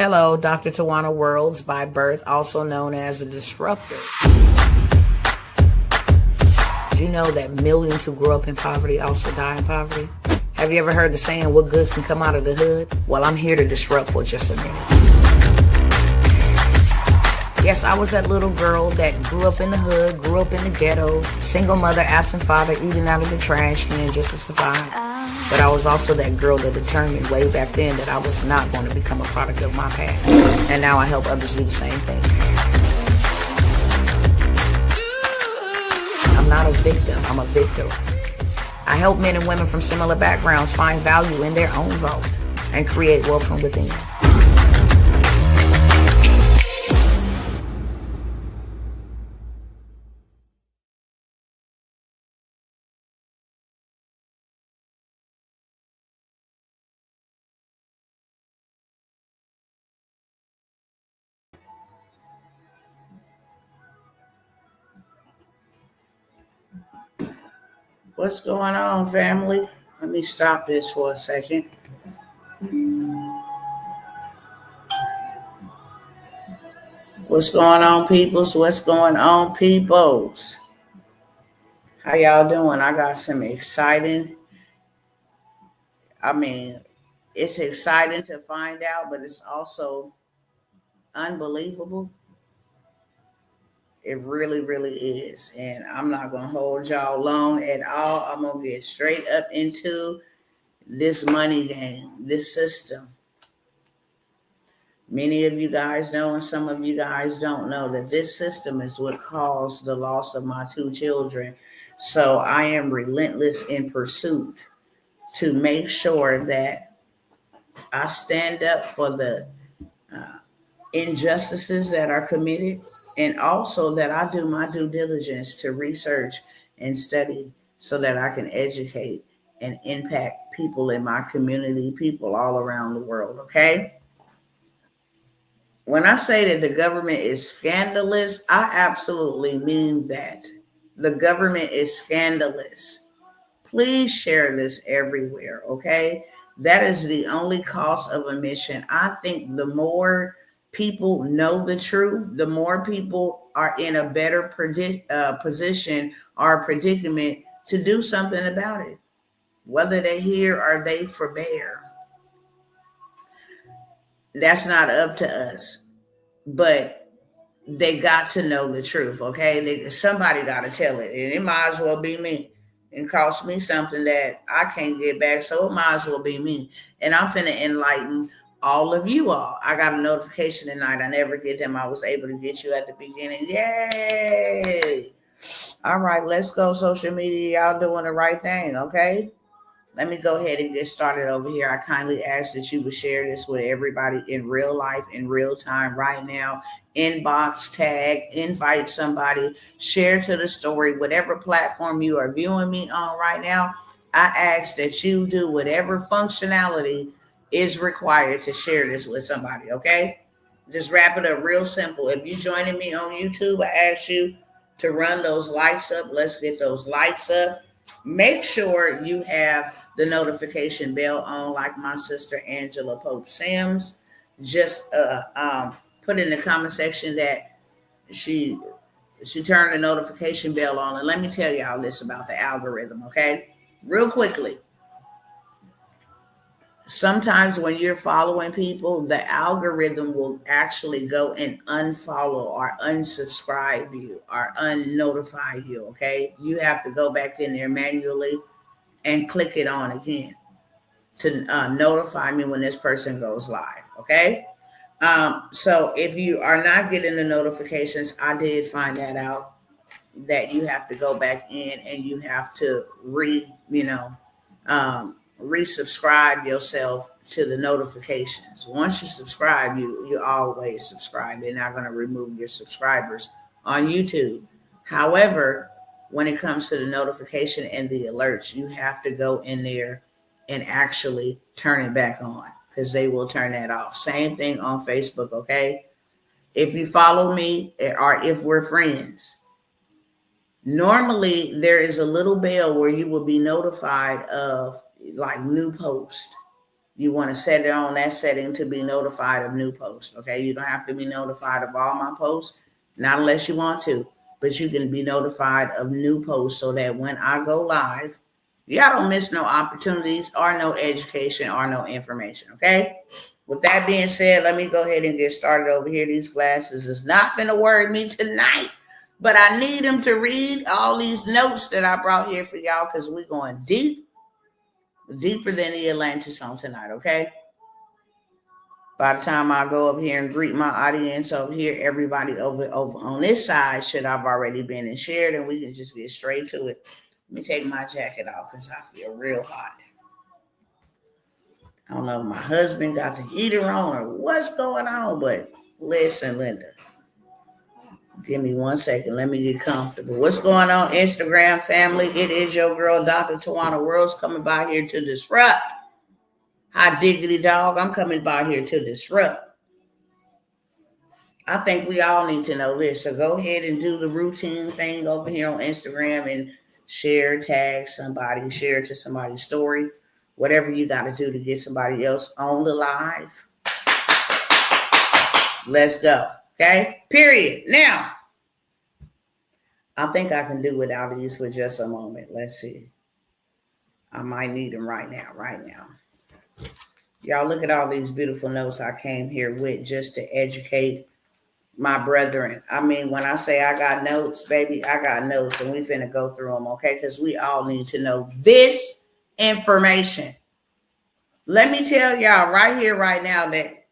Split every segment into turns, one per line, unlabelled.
Hello, Dr. Tawana Worlds by birth, also known as a disruptor. Did you know that millions who grew up in poverty also die in poverty? Have you ever heard the saying, what good can come out of the hood? Well, I'm here to disrupt for just a minute. Yes, I was that little girl that grew up in the hood, grew up in the ghetto, single mother, absent father, eating out of the trash can just to survive. But I was also that girl that determined way back then that I was not going to become a product of my past. And now I help others do the same thing. I'm not a victim, I'm a victor. I help men and women from similar backgrounds find value in their own vote and create wealth from within. What's going on, family? Let me stop this for a second. What's going on, peoples? What's going on, peoples? How y'all doing? I got some exciting. It's exciting to find out, but it's also unbelievable. It really, really is. And I'm not going to hold y'all long at all. I'm going to get straight up into this money game, this system. Many of you guys know, and some of you guys don't know, that this system is what caused the loss of my 2 children. So I am relentless in pursuit to make sure that I stand up for the injustices that are committed, and also that I do my due diligence to research and study so that I can educate and impact people in my community, people all around the world, okay? When I say that the government is scandalous, I absolutely mean that. The government is scandalous. Please share this everywhere, okay? That is the only cost of admission. I think the more people know the truth, the more people are in a better position or predicament to do something about it, whether they hear or they forbear. That's not up to us, but they got to know the truth, okay? Somebody got to tell it, and it might as well be me. It cost me something that I can't get back, so it might as well be me. And I'm finna enlighten all of you all. I got a notification tonight. I never get them. I was able to get you at the beginning. Yay! All right, let's go, social media. Y'all doing the right thing, okay? Let me go ahead and get started over here. I kindly ask that you would share this with everybody in real life, in real time, right now. Inbox, tag, invite somebody, share to the story, whatever platform you are viewing me on right now. I ask that you do whatever functionality is required to share this with somebody, okay? Just wrap it up real simple. If you're joining me on YouTube, I ask you to run those likes up. Let's get those likes up. Make sure you have the notification bell on, like my sister Angela Pope Sims. Just put in the comment section that she turned the notification bell on. And let me tell y'all this about the algorithm, okay? Real quickly. Sometimes when you're following people, the algorithm will actually go and unfollow or unsubscribe you or unnotify you, okay? You have to go back in there manually and click it on again to notify me when this person goes live, okay? So if you are not getting the notifications, I did find that out, that you have to go back in and you have to resubscribe yourself to the notifications. Once you subscribe, you always subscribe. They're not going to remove your subscribers on YouTube. However, when it comes to the notification and the alerts, you have to go in there and actually turn it back on, because they will turn that off. Same thing on Facebook, okay? If you follow me or if we're friends, normally there is a little bell where you will be notified of like new post. You want to set it on that setting to be notified of new posts. Okay. You don't have to be notified of all my posts, not unless you want to, but you can be notified of new posts so that when I go live, y'all don't miss no opportunities or no education or no information. Okay. With that being said, let me go ahead and get started over here. These glasses is not going to worry me tonight, but I need them to read all these notes that I brought here for y'all because we're going deep, deeper than the Atlantis on tonight, okay? By the time I go up here and greet my audience over here, everybody over on this side should have already been and shared, and we can just get straight to it. Let me take my jacket off because I feel real hot. I don't know if my husband got the heater on or what's going on, but listen, Linda, give me 1 second. Let me get comfortable. What's going on, Instagram family? It is your girl, Dr. Tawana Worlds, coming by here to disrupt. Hot diggity dog, I'm coming by here to disrupt. I think we all need to know this. So go ahead and do the routine thing over here on Instagram and share, tag somebody, share it to somebody's story. Whatever you got to do to get somebody else on the live. Let's go. Okay? Period. Now, I think I can do without these for just a moment. Let's see. I might need them right now. Y'all look at all these beautiful notes I came here with just to educate my brethren. I mean, when I say I got notes, baby, I got notes and we finna go through them, okay? Because we all need to know this information. Let me tell y'all right here, right now, that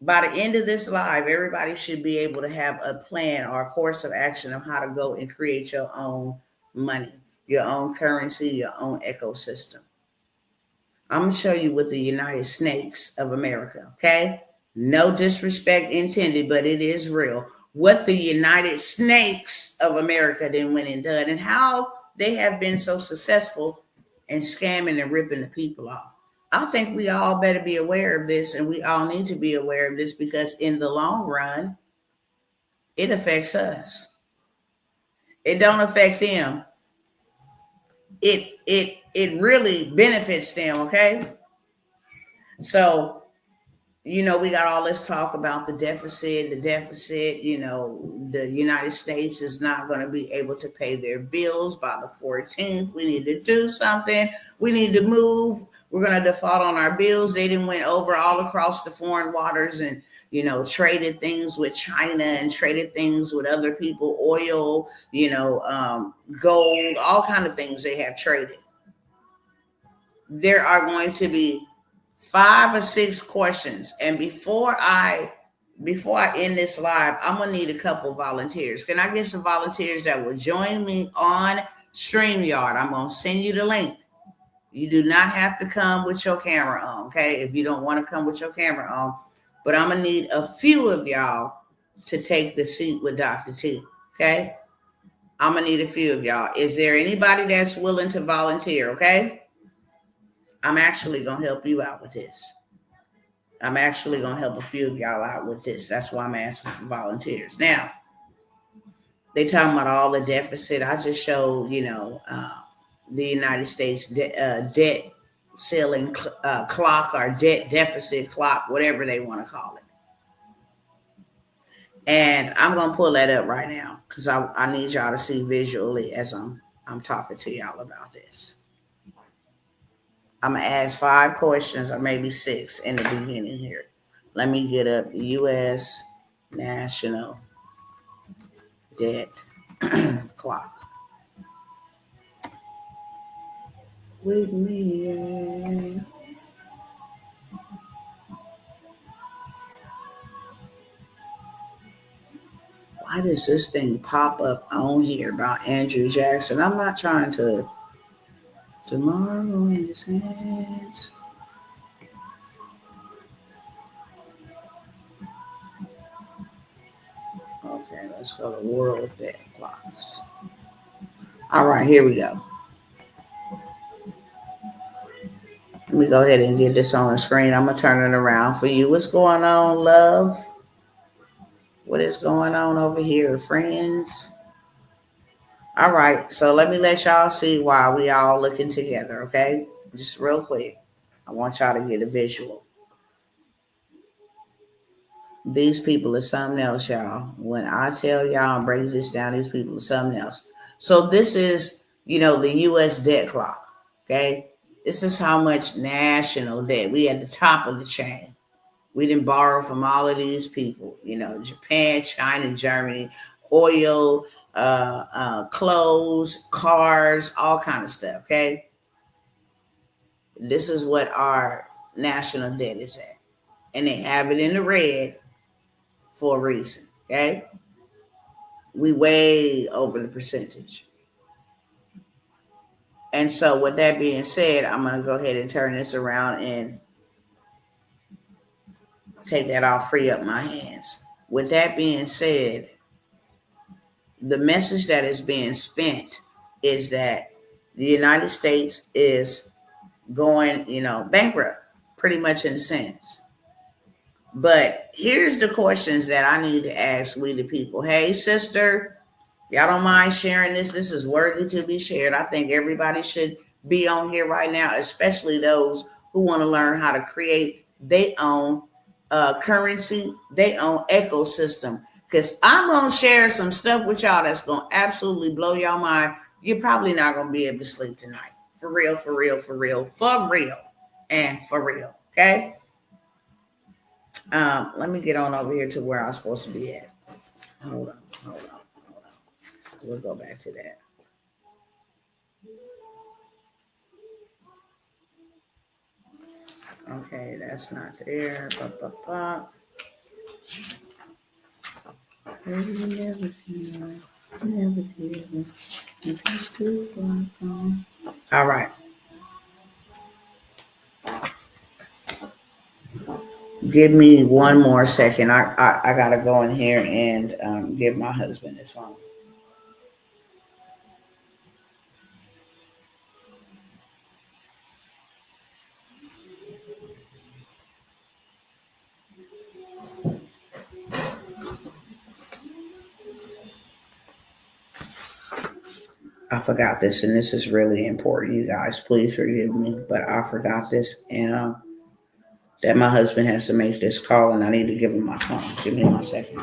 by the end of this live, everybody should be able to have a plan or a course of action of how to go and create your own money, your own currency, your own ecosystem. I'm going to show you with the United Snakkkes of America, okay? No disrespect intended, but it is real. What the United Snakkkes of America then went and done and how they have been so successful in scamming and ripping the people off. I think we all better be aware of this, and we all need to be aware of this because in the long run, it affects us. It don't affect them. It really benefits them, okay? So, you know, we got all this talk about the deficit, you know, the United States is not going to be able to pay their bills by the 14th. We need to do something. We need to move. We're going to default on our bills. They didn't went over all across the foreign waters and, you know, traded things with China and traded things with other people, oil, you know, gold, all kind of things they have traded. There are going to be 5 or 6 questions. And before I end this live, I'm going to need a couple volunteers. Can I get some volunteers that will join me on StreamYard? I'm going to send you the link. You do not have to come with your camera on, okay? If you don't want to come with your camera on. But I'm going to need a few of y'all to take the seat with Dr. T, okay? I'm going to need a few of y'all. Is there anybody that's willing to volunteer, okay? I'm actually going to help you out with this. I'm actually going to help a few of y'all out with this. That's why I'm asking for volunteers. Now, they talking about all the deficit. I just showed, you know, the United States debt ceiling clock or debt deficit clock, whatever they want to call it. And I'm going to pull that up right now because I need y'all to see visually as I'm talking to y'all about this. I'm going to ask 5 questions or maybe 6 in the beginning here. Let me get up the U.S. national debt clock. With me. Why does this thing pop up on here about Andrew Jackson? I'm not trying to. Tomorrow in his hands. Okay, let's go to world debt clocks. All right, here we go. Let me go ahead and get this on the screen. I'm going to turn it around for you. What's going on, love? What is going on over here, friends? All right, so let me let y'all see why we all looking together, okay? Just real quick. I want y'all to get a visual. These people are something else, y'all. When I tell y'all and break this down, these people are something else. So this is, the U.S. debt clock. Okay, this is how much national debt. We at the top of the chain. We didn't borrow from all of these people. Japan, China, Germany, oil, clothes, cars, all kind of stuff. Okay, this is what our national debt is at, and they have it in the red for a reason. Okay, we way over the percentage. And so with that being said, I'm going to go ahead and turn this around and take that off, free up my hands. With that being said, the message that is being spent is that the United States is going, bankrupt, pretty much in a sense. But here's the questions that I need to ask we the people. Hey, sister, y'all don't mind sharing this? This is worthy to be shared. I think everybody should be on here right now, especially those who want to learn how to create their own currency, their own ecosystem. Because I'm going to share some stuff with y'all that's going to absolutely blow y'all mind. You're probably not going to be able to sleep tonight. For real, for real, for real, for real, and for real. Okay? Let me get on over here to where I'm supposed to be at. Hold on. We'll go back to that. Okay, that's not there. All right. Give me one more second. I gotta go in here and give my husband his phone. I forgot this, and this is really important, you guys. Please forgive me, but I forgot this, and that my husband has to make this call, and I need to give him my phone. Give me 1 second.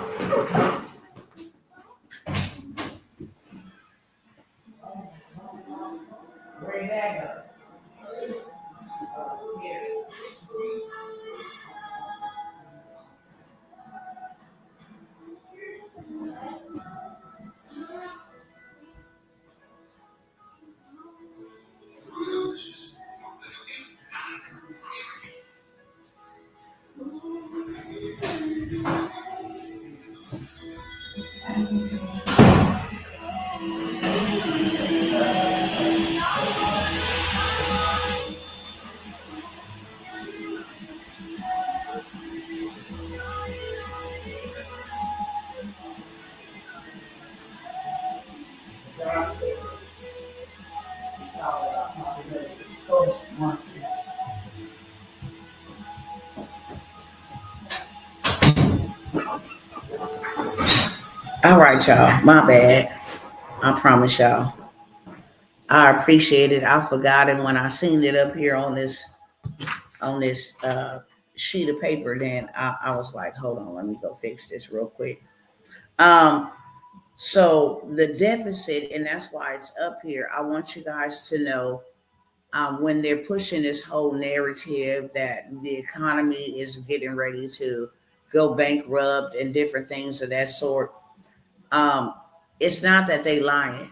All right, y'all. My bad. I promise y'all. I appreciate it. I forgot it when I seen it up here on this sheet of paper. Then I was like, hold on, let me go fix this real quick. So the deficit, and that's why it's up here. I want you guys to know when they're pushing this whole narrative that the economy is getting ready to go bankrupt and different things of that sort. It's not that they lying,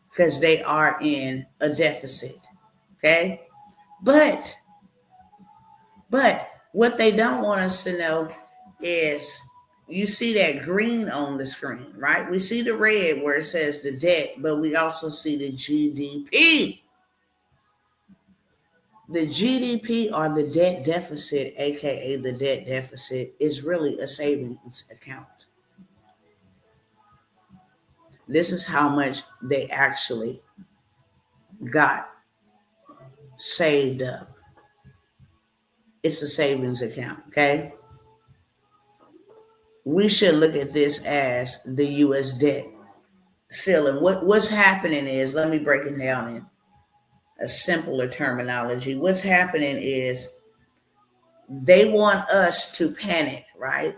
because they are in a deficit. Okay. But what they don't want us to know is, you see that green on the screen, right? We see the red where it says the debt, but we also see the GDP. The GDP, or the debt deficit, aka the debt deficit, is really a savings account. This is how much they actually got saved up. It's a savings account, okay? We should look at this as the U.S. debt ceiling. What's happening is, let me break it down in a simpler terminology. What's happening is they want us to panic, right?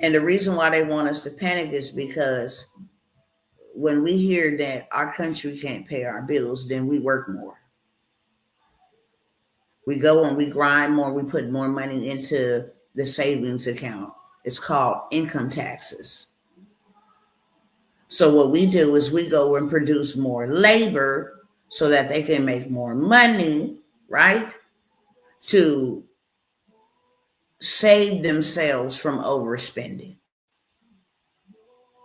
And the reason why they want us to panic is because when we hear that our country can't pay our bills, then we work more. We go and we grind more. We put more money into the savings account. It's called income taxes. So what we do is we go and produce more labor so that they can make more money, right? To save themselves from overspending.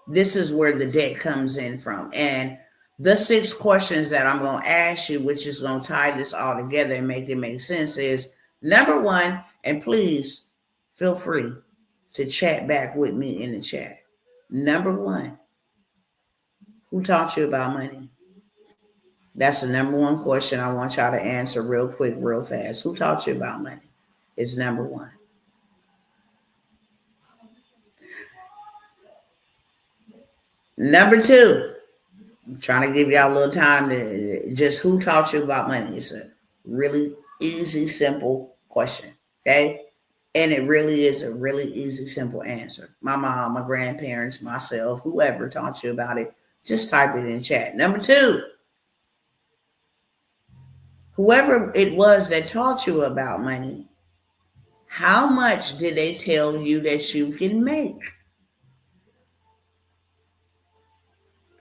This is where the debt comes in from. And the 6 questions that I'm going to ask you, which is going to tie this all together and make it make sense, is number 1, and please feel free to chat back with me in the chat. Number 1, who taught you about money? That's the number 1 question I want y'all to answer real quick, real fast. Who taught you about money? It's number 1. Number 2, I'm trying to give y'all a little time to just who taught you about money. It's a really easy, simple question, okay? And it really is a really easy, simple answer. My mom, my grandparents, myself, whoever taught you about it, just type it in chat. Number 2, whoever it was that taught you about money, how much did they tell you that you can make?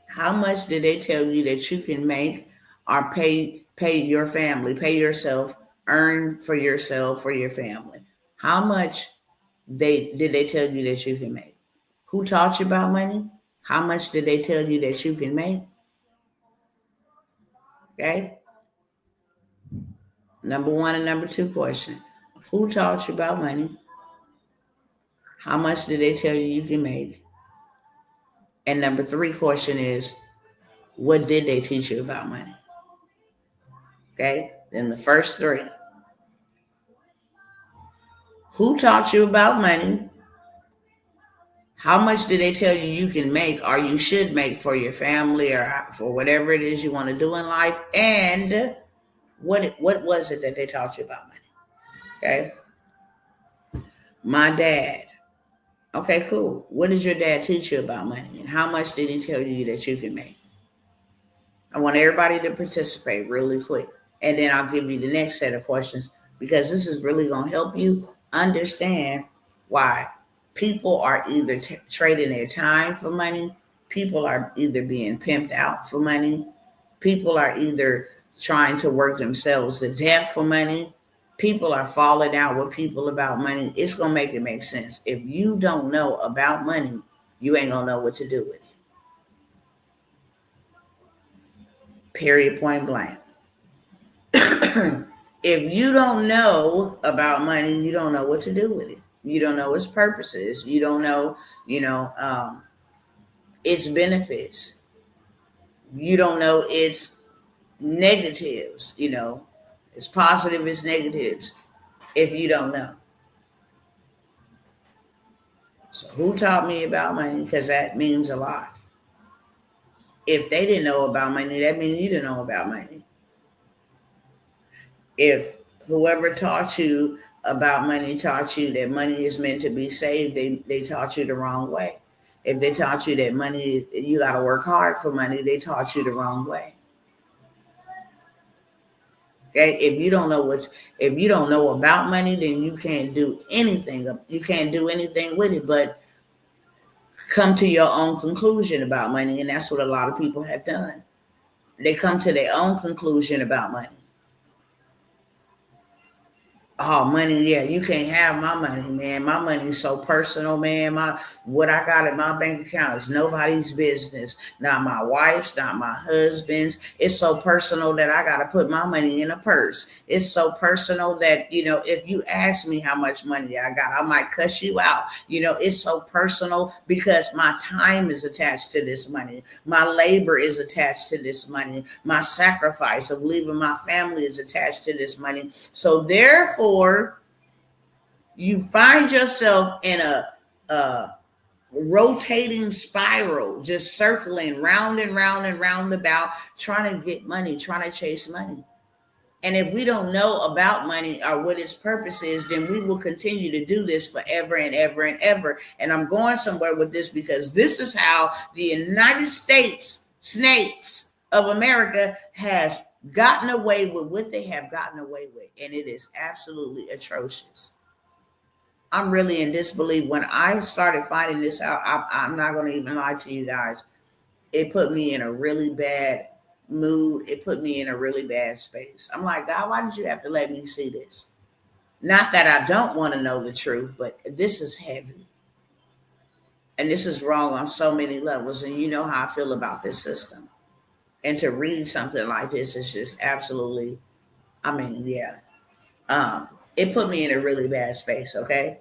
How much did they tell you that you can make or pay your family, pay yourself, earn for yourself, for your family? How much did they tell you that you can make? Who taught you about money? How much did they tell you that you can make? Okay. Number 1 and number 2 question. Who taught you about money? How much did they tell you can make? And number 3 question is, what did they teach you about money? Okay. Then the first 3. Who taught you about money? How much did they tell you you can make or you should make for your family or for whatever it is you want to do in life? And what was it that they taught you about money? Okay. My dad. Okay, cool. What did your dad teach you about money? And how much did he tell you that you can make? I want everybody to participate really quick. And then I'll give you the next set of questions because this is really going to help you understand why people are either trading their time for money. People are either being pimped out for money. People are either trying to work themselves to death for money. People are falling out with people about money. It's going to make it make sense. If you don't know about money, you ain't going to know what to do with it. Period, point blank. If you don't know about money, you don't know what to do with it. You don't know its purposes. You don't know, its benefits. You don't know its negatives, it's positive, it's negatives, if you don't know. So who taught me about money? Because that means a lot. If they didn't know about money, that means you didn't know about money. If whoever taught you about money taught you that money is meant to be saved, they taught you the wrong way. If they taught you that money, you got to work hard for money, they taught you the wrong way. Okay, if you don't know about money, then you can't do anything. You can't do anything with it, but come to your own conclusion about money, and that's what a lot of people have done. They come to their own conclusion about money. Oh, money, yeah, you can't have my money, man. My money is so personal, man. What I got in my bank account is nobody's business. Not my wife's, not my husband's. It's so personal that I got to put my money in a purse. It's so personal that, if you ask me how much money I got, I might cuss you out. It's so personal because my time is attached to this money. My labor is attached to this money. My sacrifice of leaving my family is attached to this money. So therefore, you find yourself in a rotating spiral, just circling round and round and round about, trying to get money, trying to chase money. And if we don't know about money or what its purpose is, then we will continue to do this forever and ever and ever. And I'm going somewhere with this because this is how the United States Snakkkes of America has gotten away with what they have gotten away with. And it is absolutely atrocious. I'm really in disbelief. When I started finding this out, I'm not going to even lie to you guys. It put me in a really bad mood. It put me in a really bad space. I'm like, God, why did you have to let me see this? Not that I don't want to know the truth, but this is heavy. And this is wrong on so many levels. And you know how I feel about this system. And to read something like this is just absolutely, it put me in a really bad space, okay?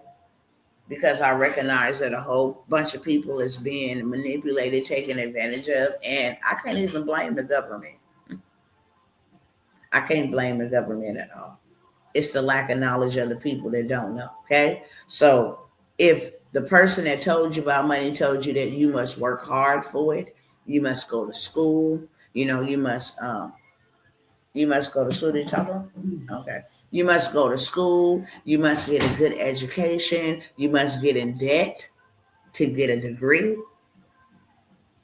Because I recognize that a whole bunch of people is being manipulated, taken advantage of, and I can't even blame the government. I can't blame the government at all. It's the lack of knowledge of the people that don't know, okay? So if the person that told you about money told you that you must work hard for it, you must go to school, you must go to school. Did you talk about? Okay. You must go to school. You must get a good education. You must get in debt to get a degree,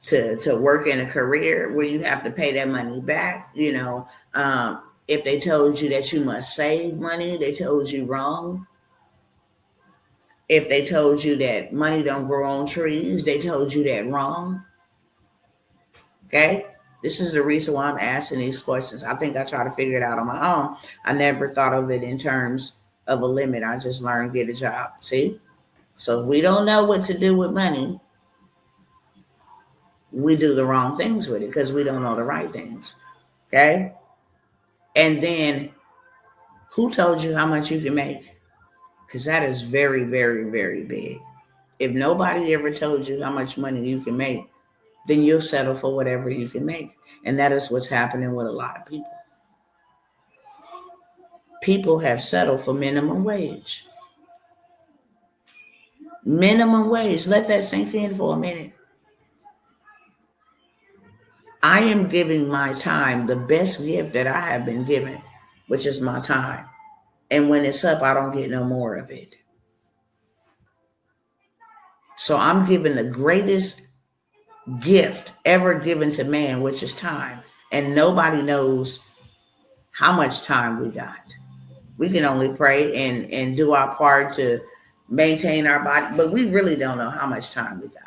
to work in a career where you have to pay that money back. If they told you that you must save money, they told you wrong. If they told you that money don't grow on trees, they told you that wrong. Okay? This is the reason why I'm asking these questions. I think I try to figure it out on my own. I never thought of it in terms of a limit. I just learned get a job. See? So if we don't know what to do with money, we do the wrong things with it because we don't know the right things. Okay? And then who told you how much you can make? Because that is very, very, very big. If nobody ever told you how much money you can make, then you'll settle for whatever you can make. And that is what's happening with a lot of people. People have settled for minimum wage. Minimum wage. Let that sink in for a minute. I am giving my time, the best gift that I have been given, which is my time. And when it's up, I don't get no more of it. So I'm giving the greatest gift ever given to man, which is time. And nobody knows how much time we got. We can only pray and do our part to maintain our body, but we really don't know how much time we got.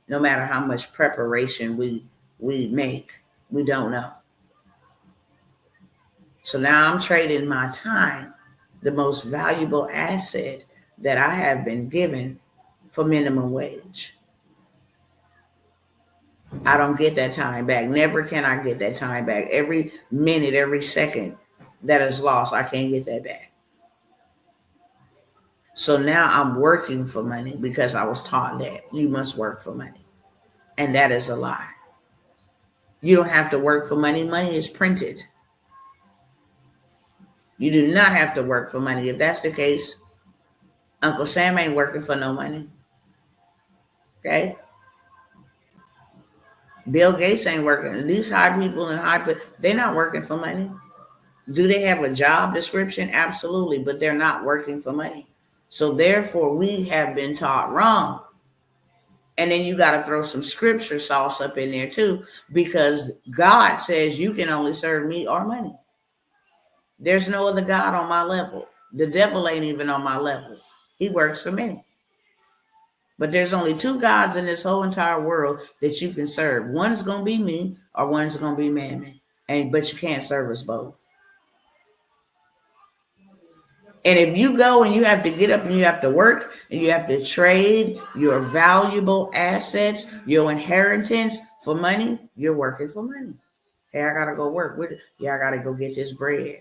No matter how much preparation we make, we don't know. So now I'm trading my time, the most valuable asset that I have been given, for minimum wage. I don't get that time back. Never can I get that time back. Every minute, every second that is lost, I can't get that back. So now I'm working for money because I was taught that you must work for money. And that is a lie. You don't have to work for money. Money is printed. You do not have to work for money. If that's the case, Uncle Sam ain't working for no money. Okay? Bill Gates ain't working. These high people in they're not working for money. Do they have a job description? Absolutely, but they're not working for money. So therefore, we have been taught wrong. And then you got to throw some scripture sauce up in there too, because God says you can only serve me or money. There's no other God on my level. The devil ain't even on my level. He works for me. But there's only two gods in this whole entire world that you can serve. One's going to be me or one's going to be Mammon. But you can't serve us both. And if you go and you have to get up and you have to work and you have to trade your valuable assets, your inheritance for money, you're working for money. Hey, I got to go work with it. Yeah, I got to go get this bread.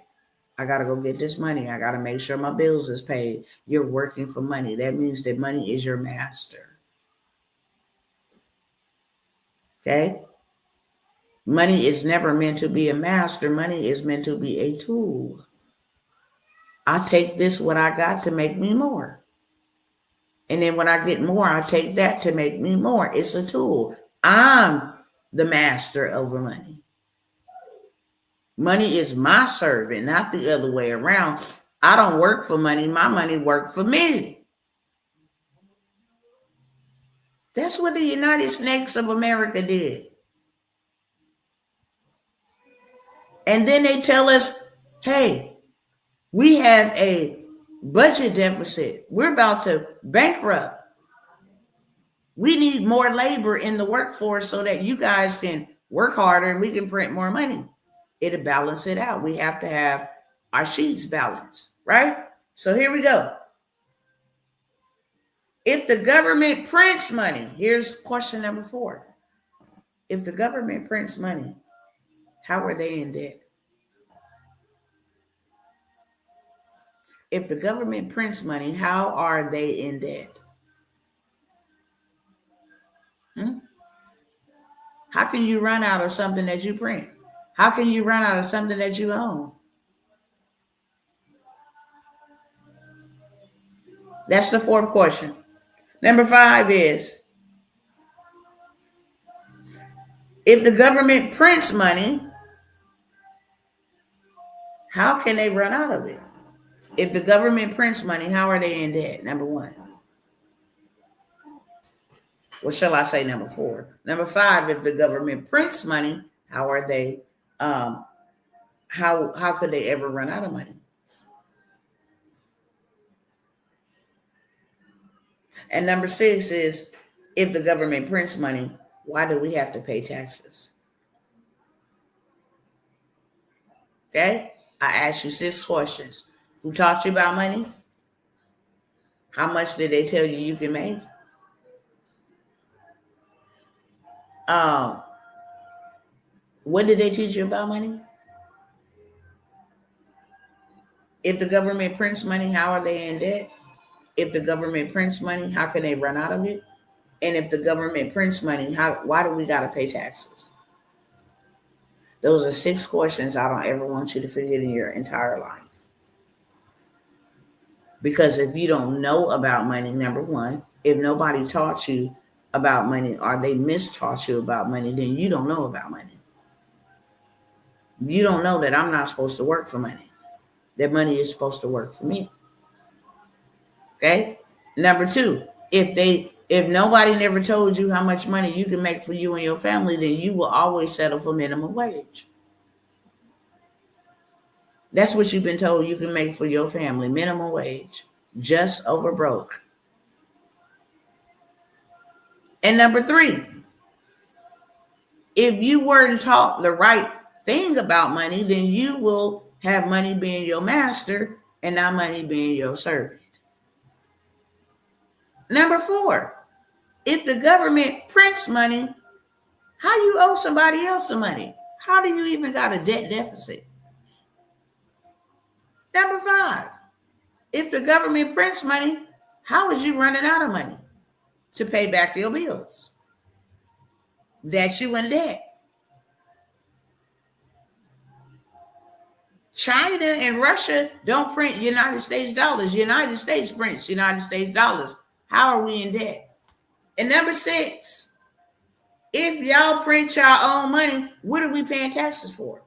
I got to go get this money. I got to make sure my bills is paid. You're working for money. That means that money is your master. Okay? Money is never meant to be a master. Money is meant to be a tool. I take this, what I got, to make me more. And then when I get more, I take that to make me more. It's a tool. I'm the master over money. Money is my servant, not the other way around. I don't work for money. My money works for me. That's what the United Snakkkes of America did. And then they tell us, hey, we have a budget deficit. We're about to bankrupt. We need more labor in the workforce so that you guys can work harder and we can print more money. It'll balance it out. We have to have our sheets balanced, right? So here we go. If the government prints money, here's question number 4. If the government prints money, how are they in debt? If the government prints money, how are they in debt? How can you run out of something that you print? How can you run out of something that you own? That's the 4th question. Number 5 is, if the government prints money, how can they run out of it? If the government prints money, how are they in debt? Number 1. What shall I say? Number 4. Number 5, if the government prints money, how are they, how could they ever run out of money? And number 6 is, if the government prints money, why do we have to pay taxes? Okay? I asked you 6 questions. Who taught you about money? How much did they tell you can make? What did they teach you about money? If the government prints money, how are they in debt? If the government prints money, how can they run out of it? And if the government prints money, why do we got to pay taxes? Those are 6 questions I don't ever want you to forget in your entire life. Because if you don't know about money, number 1, if nobody taught you about money or they mistaught you about money, then you don't know about money. You don't know that I'm not supposed to work for money. That money is supposed to work for me. Okay? Number 2, if nobody never told you how much money you can make for you and your family, then you will always settle for minimum wage. That's what you've been told you can make for your family, minimum wage, just over broke. And number 3, if you weren't taught the right thing about money, then you will have money being your master and not money being your servant. Number 4, if the government prints money, how you owe somebody else some money? How do you even got a debt deficit? Number 5, if the government prints money, how is you running out of money to pay back your bills? That you in debt. China and Russia don't print United States dollars. United States prints United States dollars. How are we in debt? And number 6, if y'all print your own money, what are we paying taxes for?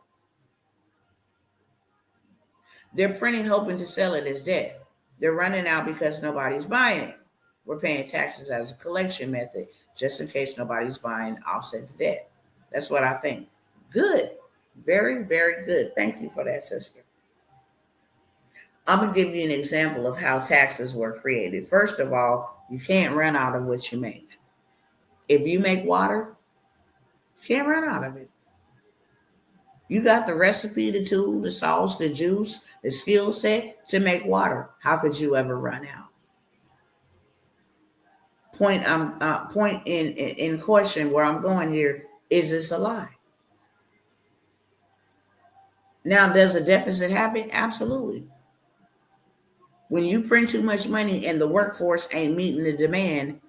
They're printing hoping to sell it as debt. They're running out because nobody's buying it. We're paying taxes as a collection method just in case nobody's buying, offset the debt. That's what I think. Good. Very, very good. Thank you for that, sister. I'm going to give you an example of how taxes were created. First of all, you can't run out of what you make. If you make water, you can't run out of it. You got the recipe, the tool, the sauce, the juice, the skill set to make water. How could you ever run out? Point in question where I'm going here, is this a lie? Now, does a deficit happen? Absolutely. When you print too much money and the workforce ain't meeting the demand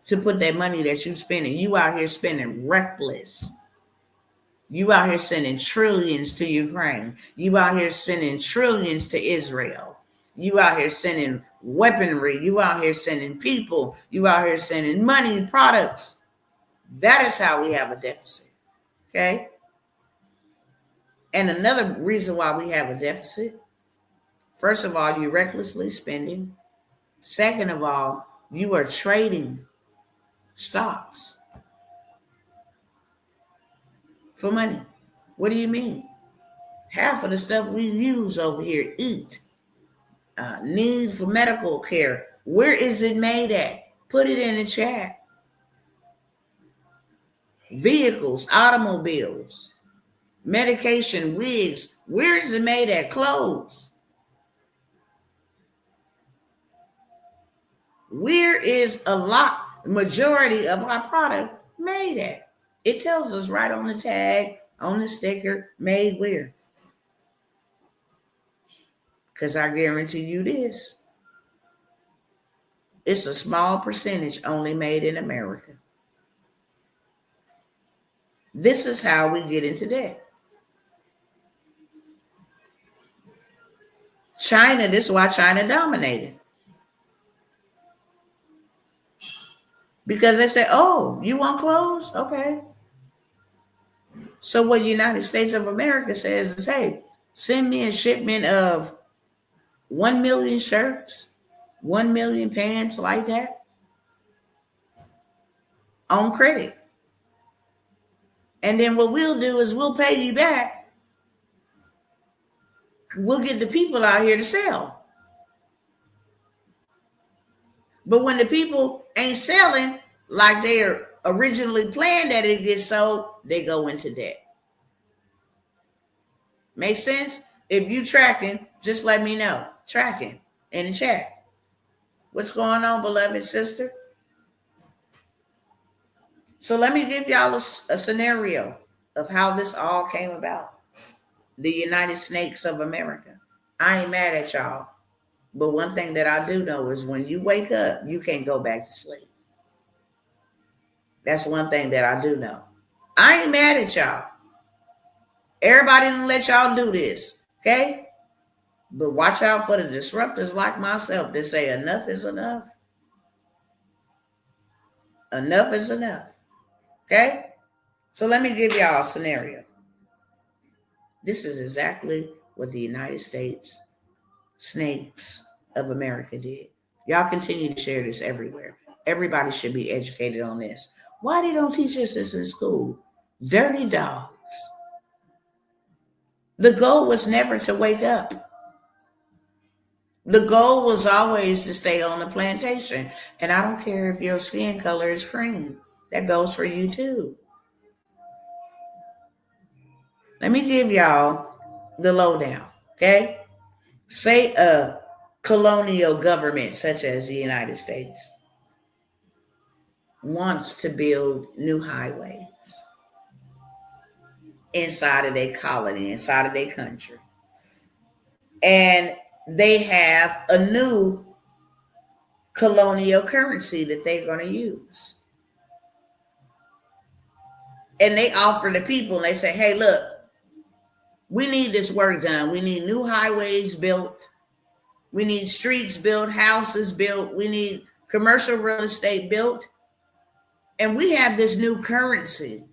to put that money that you spending, you out here spending reckless. You out here sending trillions to Ukraine. You out here sending trillions to Israel. You out here sending weaponry. You out here sending people. You out here sending money, products. That is how we have a deficit. Okay? And another reason why we have a deficit, first of all, you're recklessly spending. Second of all, you are trading stocks for money. What do you mean? Half of the stuff we use over here, eat, need for medical care, where is it made at? Put it in the chat. Vehicles, automobiles, medication, wigs, where is it made at? Clothes. Where is majority of our product made at? It tells us right on the tag, on the sticker, made where. Because I guarantee you this, it's a small percentage only made in America. This is how we get into debt. China, this is why China dominated. Because they say, oh, you want clothes? Okay. So what the United States of America says is, hey, send me a shipment of 1 million shirts, 1 million pants like that on credit. And then what we'll do is we'll pay you back. We'll get the people out here to sell. But when the people ain't selling like they're originally planned that it gets sold, they go into debt. Make sense? If you tracking, just let me know. Tracking in the chat. What's going on, beloved sister? So let me give y'all a scenario of how this all came about. The United Snakkkes of America. I ain't mad at y'all. But one thing that I do know is when you wake up, you can't go back to sleep. That's one thing that I do know. I ain't mad at y'all. Everybody didn't let y'all do this, okay? But watch out for the disruptors like myself that say enough is enough. Enough is enough, okay? So let me give y'all a scenario. This is exactly what the United States Snakkkes of America did. Y'all continue to share this everywhere. Everybody should be educated on this. Why they don't teach us this in school? Dirty dogs. The goal was never to wake up. The goal was always to stay on the plantation. And I don't care if your skin color is cream. That goes for you too. Let me give y'all the lowdown, okay? Say a colonial government such as the United States wants to build new highways inside of their colony, inside of their country. And they have a new colonial currency that they're going to use. And they offer the people, and they say, hey, look, we need this work done. We need new highways built. We need streets built, houses built. We need commercial real estate built. And we have this new currency.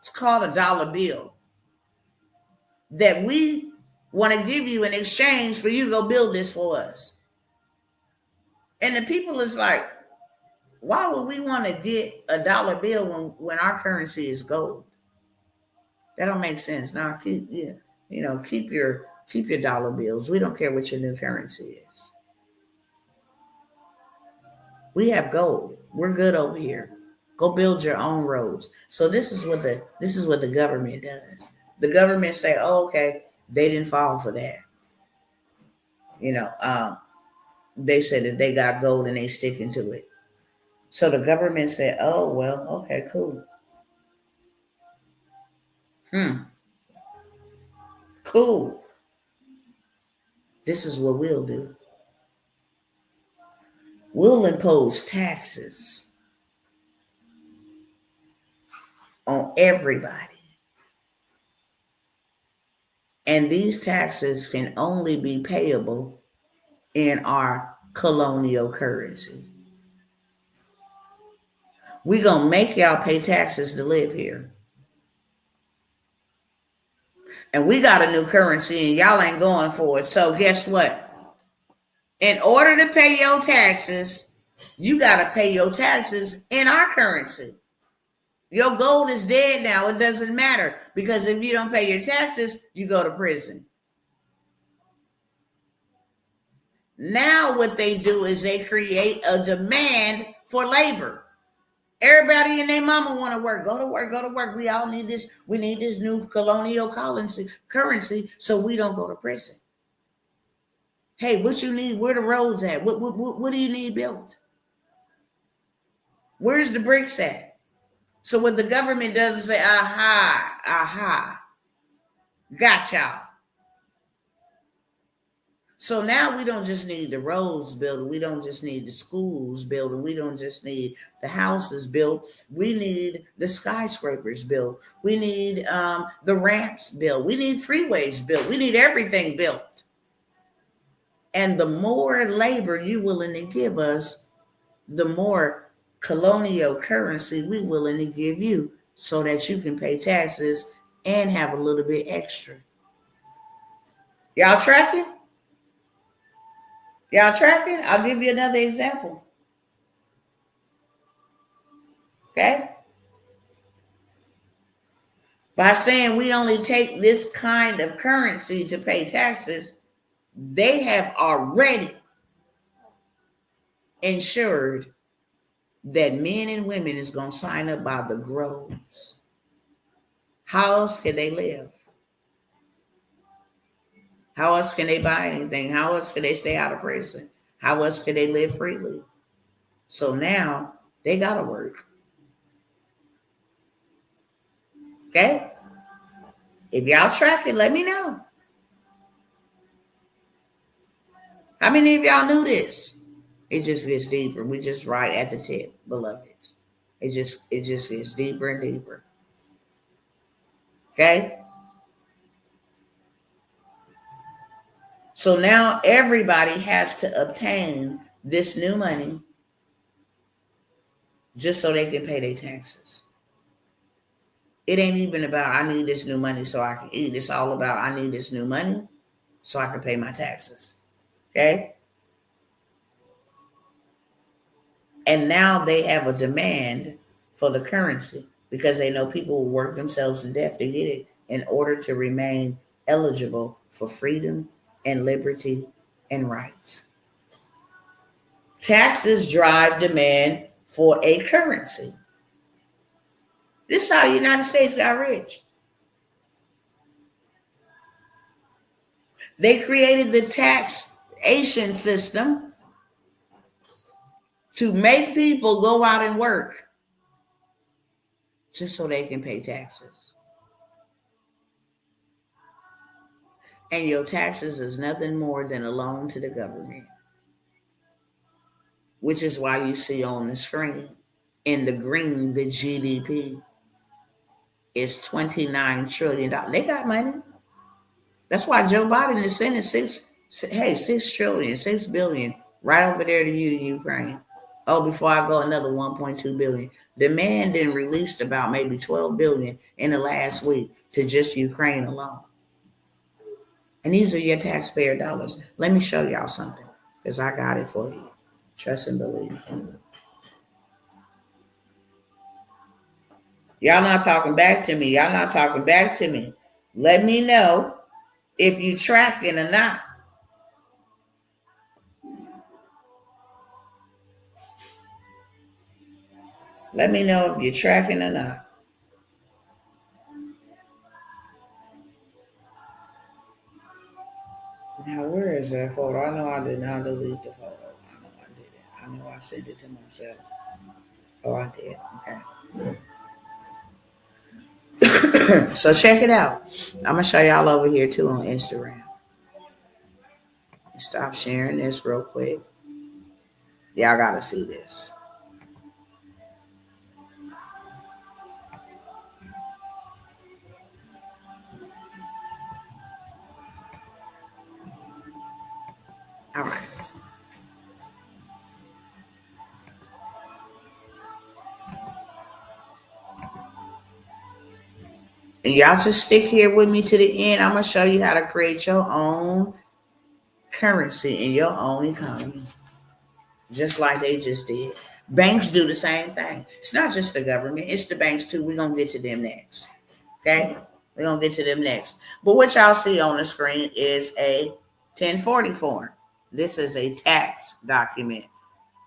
It's called a dollar bill that we want to give you in exchange for you to go build this for us. And the people is like, why would we want to get a dollar bill when our currency is gold? That don't make sense. Now keep your dollar bills. We don't care what your new currency is. We have gold. We're good over here. Go build your own roads. So this is what the government does. The government say, oh, okay, they didn't fall for that. They said that they got gold and they sticking to it. So the government said, oh, well, okay, cool. Cool. This is what we'll do. We'll impose taxes on everybody. And these taxes can only be payable in our colonial currency. We're going to make y'all pay taxes to live here. And we got a new currency and y'all ain't going for it. So guess what? In order to pay your taxes, you got to pay your taxes in our currency. Your gold is dead now. It doesn't matter, because if you don't pay your taxes, you go to prison. Now what they do is they create a demand for labor. Everybody and their mama want to work. Go to work, go to work. We all need this. We need this new colonial currency so we don't go to prison. Hey, what you need? Where the roads at? What do you need built? Where's the bricks at? So what the government does is say, aha, got y'all. So now we don't just need the roads built. We don't just need the schools built. We don't just need the houses built. We need the skyscrapers built. We need the ramps built. We need freeways built. We need everything built. And the more labor you're willing to give us, the more colonial currency we're willing to give you so that you can pay taxes and have a little bit extra. Y'all tracking? Y'all tracking? I'll give you another example. Okay? By saying we only take this kind of currency to pay taxes, they have already ensured that men and women is going to sign up by the groves. How else can they live? How else can they buy anything? How else can they stay out of prison? How else can they live freely? So now they got to work. Okay? If y'all track it, let me know. How many of y'all knew this? It just gets deeper. We just right at the tip, beloveds. It just gets deeper and deeper. Okay? So now everybody has to obtain this new money just so they can pay their taxes. It ain't even about I need this new money so I can eat. It's all about I need this new money so I can pay my taxes. Okay? And now they have a demand for the currency because they know people will work themselves to death to get it in order to remain eligible for freedom and liberty and rights. Taxes drive demand for a currency. This is how the United States got rich. They created the taxation system to make people go out and work just so they can pay taxes. And your taxes is nothing more than a loan to the government, which is why you see on the screen in the green, the GDP is $29 trillion. They got money. That's why Joe Biden is sending 6 billion right over there to Ukraine. Oh, before I go, another 1.2 billion. The man then released about maybe 12 billion in the last week to just Ukraine alone. And these are your taxpayer dollars. Let me show y'all something because I got it for you. Trust and believe. Y'all not talking back to me. Y'all not talking back to me. Let me know if you tracking or not. Let me know if you're tracking or not. Now, where is that photo? I know I did not delete the photo. I know I did it. I know I sent it to myself. Oh, I did. Okay. So check it out. I'm going to show y'all over here too on Instagram. Stop sharing this real quick. Y'all got to see this. All right. And y'all just stick here with me to the end. I'm going to show you how to create your own currency in your own economy, just like they just did. Banks do the same thing. It's not just the government, it's the banks too. We're going to get to them next. Okay? We're going to get to them next. But what y'all see on the screen is a 1040 form. This is a tax document.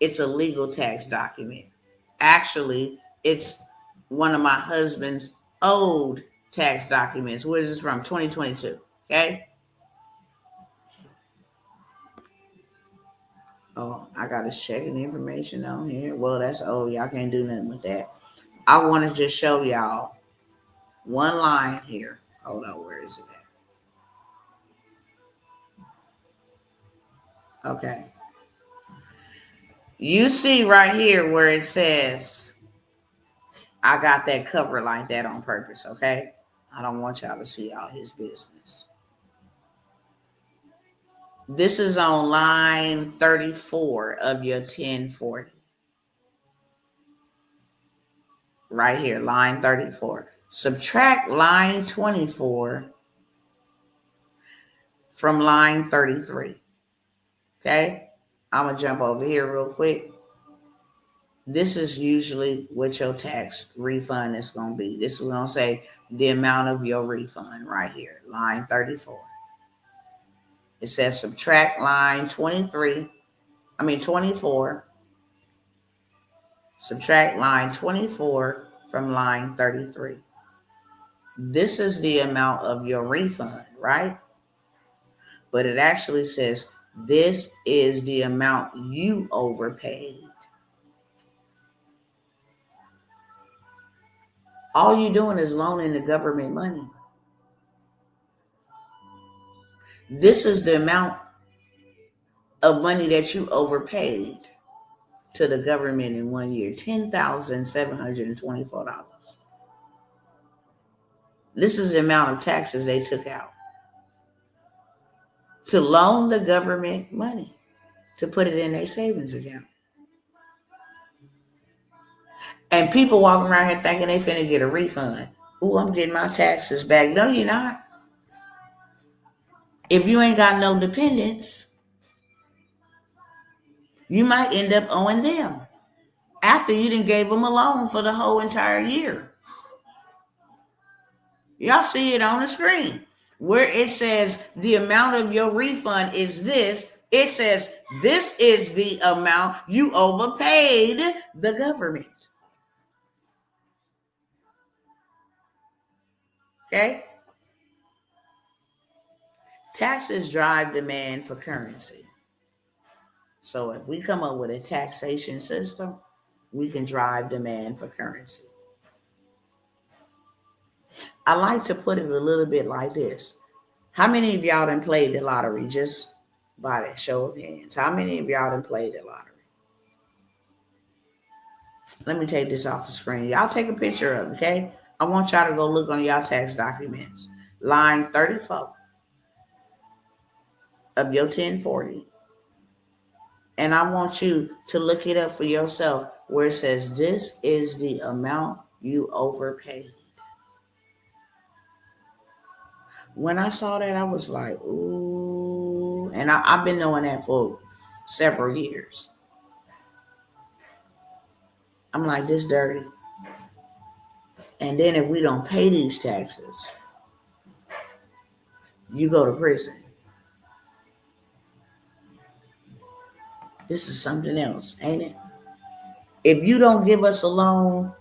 It's a legal tax document. Actually, it's one of my husband's old tax documents. Where is this from? 2022. Okay? Oh, I got his checking information on here. Well, that's old. Y'all can't do nothing with that. I want to just show y'all one line here. Hold on, where is it at? Okay. You see right here where it says, I got that cover like that on purpose, okay? I don't want y'all to see all his business. This is on line 34 of your 1040. Right here, line 34. Subtract line 24 from line 33. Okay? I'm going to jump over here real quick. This is usually what your tax refund is going to be. This is going to say the amount of your refund right here, line 34. It says subtract line 24. Subtract line 24 from line 33. This is the amount of your refund, right? But it actually says this is the amount you overpaid. All you're doing is loaning the government money. This is the amount of money that you overpaid to the government in 1 year, $10,724. This is the amount of taxes they took out to loan the government money to put it in their savings account. And people walking around here thinking they finna get a refund. Ooh, I'm getting my taxes back. No, you're not. If you ain't got no dependents, you might end up owing them after you done gave them a loan for the whole entire year. Y'all see it on the screen where it says the amount of your refund is this. It says this is the amount you overpaid the government. Okay? Taxes drive demand for currency. So if we come up with a taxation system, we can drive demand for currency. I like to put it a little bit like this. How many of y'all done played the lottery? Just by that show of hands. How many of y'all done played the lottery? Let me take this off the screen. Y'all take a picture of it, okay? I want y'all to go look on y'all tax documents. Line 34 of your 1040. And I want you to look it up for yourself where it says this is the amount you overpaid. When I saw that, I was like, ooh. And I've been knowing that for several years. I'm like, this dirty. And then if we don't pay these taxes, you go to prison. This is something else, ain't it? If you don't give us a loan,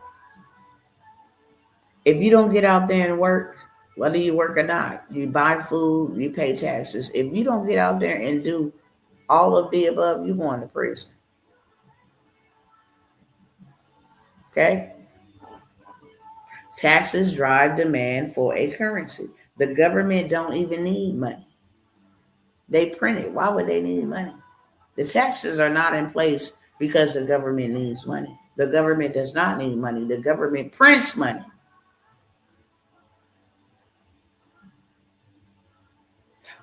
if you don't get out there and work, whether you work or not, you buy food, you pay taxes. If you don't get out there and do all of the above, you're going to prison. Okay? Taxes drive demand for a currency. The government don't even need money. They print it. Why would they need money? The taxes are not in place because the government needs money. The government does not need money. The government prints money.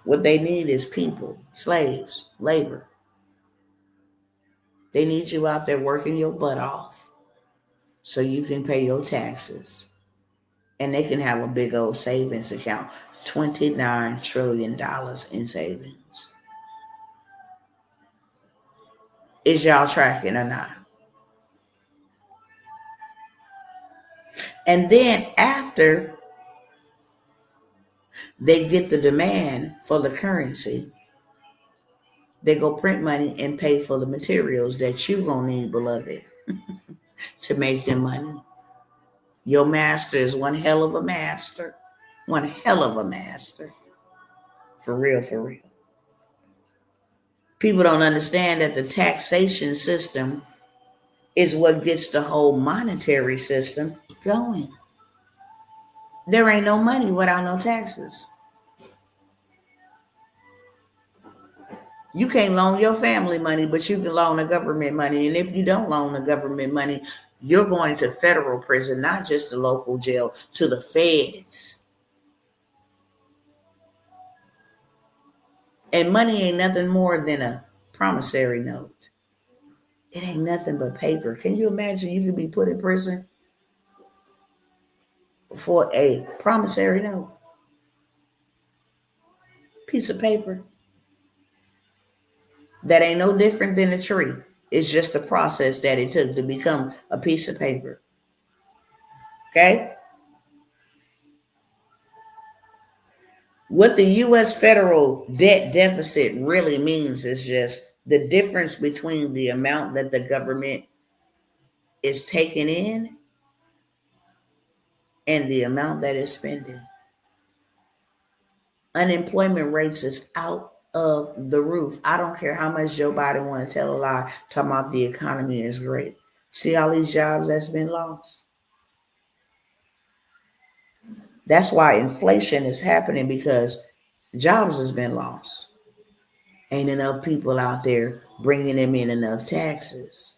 What they need is people, slaves, labor. They need you out there working your butt off so you can pay your taxes. And they can have a big old savings account. $29 trillion in savings. Is y'all tracking or not? And then after they get the demand for the currency, they go print money and pay for the materials that you gonna need, beloved, to make them money. Your master is one hell of a master. One hell of a master. For real, for real. People don't understand that the taxation system is what gets the whole monetary system going. There ain't no money without no taxes. You can't loan your family money, but you can loan the government money. And if you don't loan the government money, you're going to federal prison, not just the local jail, to the feds. And money ain't nothing more than a promissory note. It ain't nothing but paper. Can you imagine you could be put in prison for a promissory note? Piece of paper. That ain't no different than a tree. It's just the process that it took to become a piece of paper. Okay? What the U.S. federal debt deficit really means is just the difference between the amount that the government is taking in and the amount that is spending. Unemployment rates is out of the roof. I don't care how much Joe Biden want to tell a lie, talking about the economy is great. See all these jobs that's been lost? That's why inflation is happening, because jobs has been lost. Ain't enough people out there bringing them in enough taxes.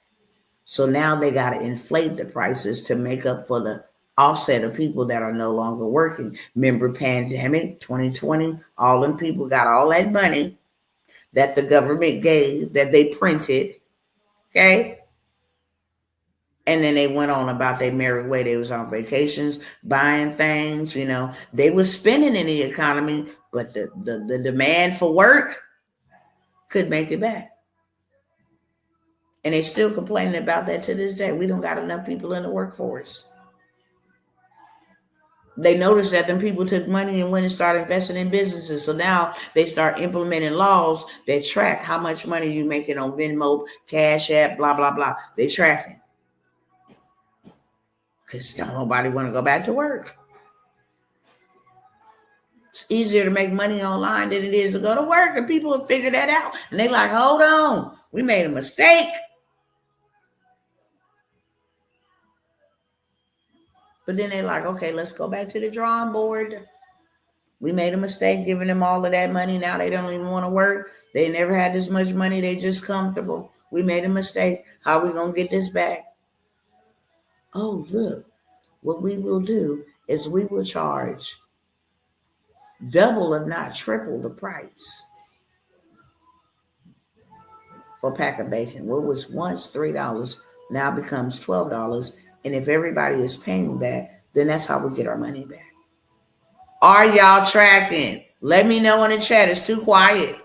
So now they got to inflate the prices to make up for the offset of people that are no longer working. Remember pandemic 2020, all them people got all that money that the government gave, that they printed, okay? And then they went on about their merry way. They was on vacations, buying things, They was spending in the economy, but the demand for work could make it back. And they still complaining about that to this day. We don't got enough people in the workforce. They noticed that them people took money and went and started investing in businesses. So now they start implementing laws that track how much money you making on Venmo, Cash App, blah, blah, blah. They tracking. Because don't nobody want to go back to work. It's easier to make money online than it is to go to work. And people have figured that out. And they like, hold on, we made a mistake. But then they're like, okay, let's go back to the drawing board. We made a mistake giving them all of that money. Now they don't even want to work. They never had this much money. They just comfortable. We made a mistake. How are we going to get this back? Oh, look, what we will do is we will charge double, if not triple, the price for a pack of bacon. What was once $3 now becomes $12. And if everybody is paying that, then that's how we get our money back. Are y'all tracking? Let me know in the chat. It's too quiet.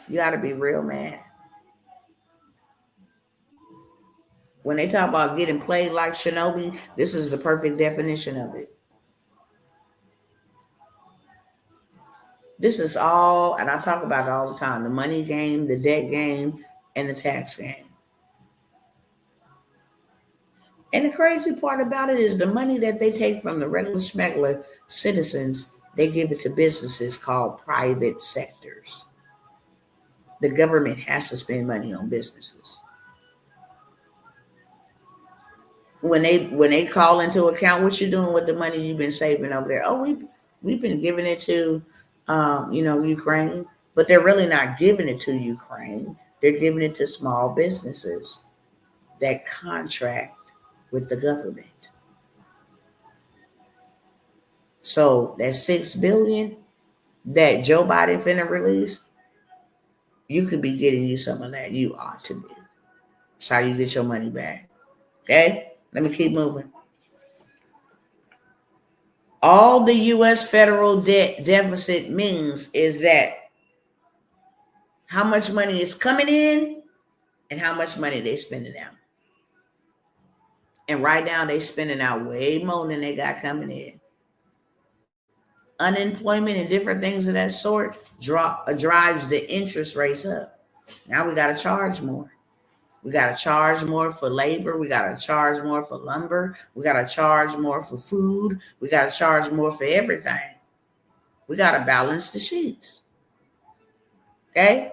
You got to be real mad. When they talk about getting played like Shinobi, this is the perfect definition of it. This is all, and I talk about it all the time, the money game, the debt game, and the tax game. And the crazy part about it is the money that they take from the regular smuggler citizens, they give it to businesses called private sectors. The government has to spend money on businesses. When they call into account, what you doing with the money you've been saving over there? Oh, we've been giving it to Ukraine, but they're really not giving it to Ukraine. They're giving it to small businesses that contract with the government. So that $6 billion that Joe Biden finna release, you could be getting you some of that. You ought to be. That's how you get your money back. Okay? Let me keep moving. All the U.S. federal debt deficit means is that how much money is coming in and how much money they spending out. And right now they spending out way more than they got coming in. Unemployment and different things of that sort drives the interest rates up. Now we got to charge more. We got to charge more for labor. We got to charge more for lumber. We got to charge more for food. We got to charge more for everything. We got to balance the sheets. Okay?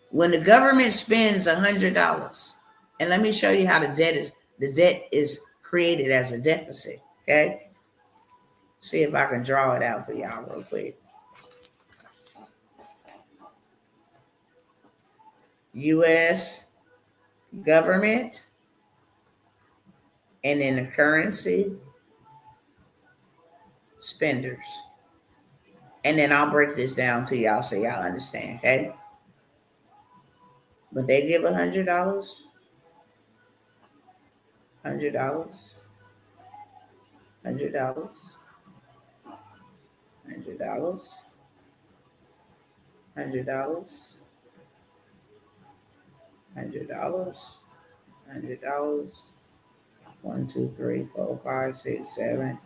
When the government spends $100, and let me show you how the debt is created as a deficit. Okay? See if I can draw it out for y'all real quick. U.S. government, and then the currency spenders. And then I'll break this down to y'all so y'all understand, okay? But they give $100, $100, $100, $100, $100, $100, $100, $100, 1, 2, 3, 4, 5, 6, 7,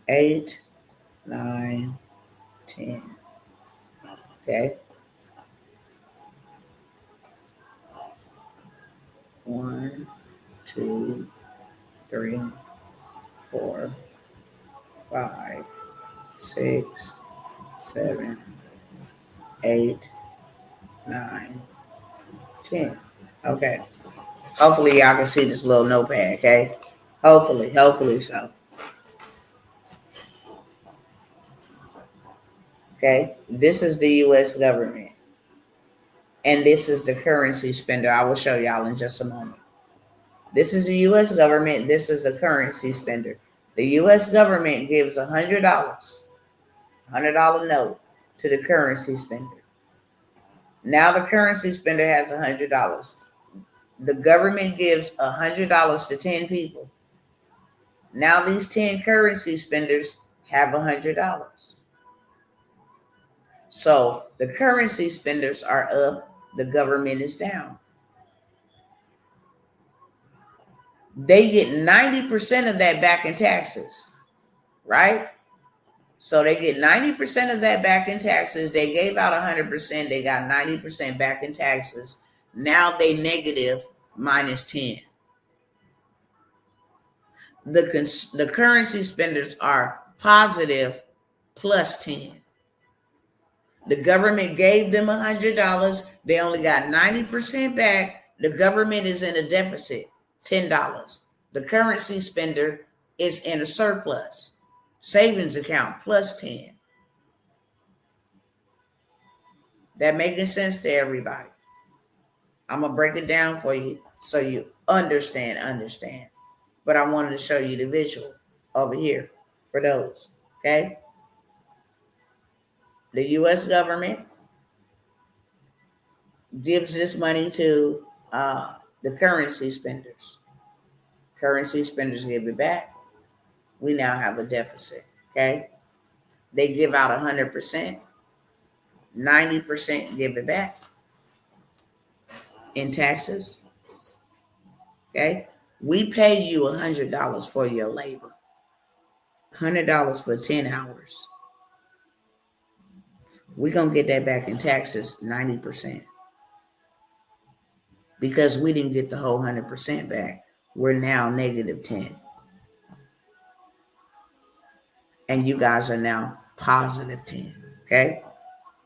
8, 9, 10. Okay. 1, 2, 3, 4, 5, 6, 7, 8, 9, 10. Okay. Hopefully y'all can see this little notepad, okay? Hopefully so. Okay, this is the U.S. government. And this is the currency spender. I will show y'all in just a moment. This is the U.S. government. This is the currency spender. The U.S. government gives $100, $100 note to the currency spender. Now the currency spender has $100. The government gives $100 to 10 people. Now these 10 currency spenders have $100. So the currency spenders are up, the government is down. They get 90% of that back in taxes, right? So they get 90% of that back in taxes. They gave out 100%. They got 90% back in taxes. Now they negative minus 10. The currency spenders are positive plus 10. The government gave them $100. They only got 90% back. The government is in a deficit, $10. The currency spender is in a surplus, savings account plus 10. That making sense to everybody? I'm going to break it down for you so you understand. But I wanted to show you the visual over here for those, okay? The U.S. government gives this money to the currency spenders. Currency spenders give it back. We now have a deficit, okay? They give out 100%. 90% give it back in taxes, okay? We pay you $100 for your labor. $100 for 10 hours. We're going to get that back in taxes, 90%. Because we didn't get the whole 100% back. We're now negative 10. And you guys are now positive 10, okay?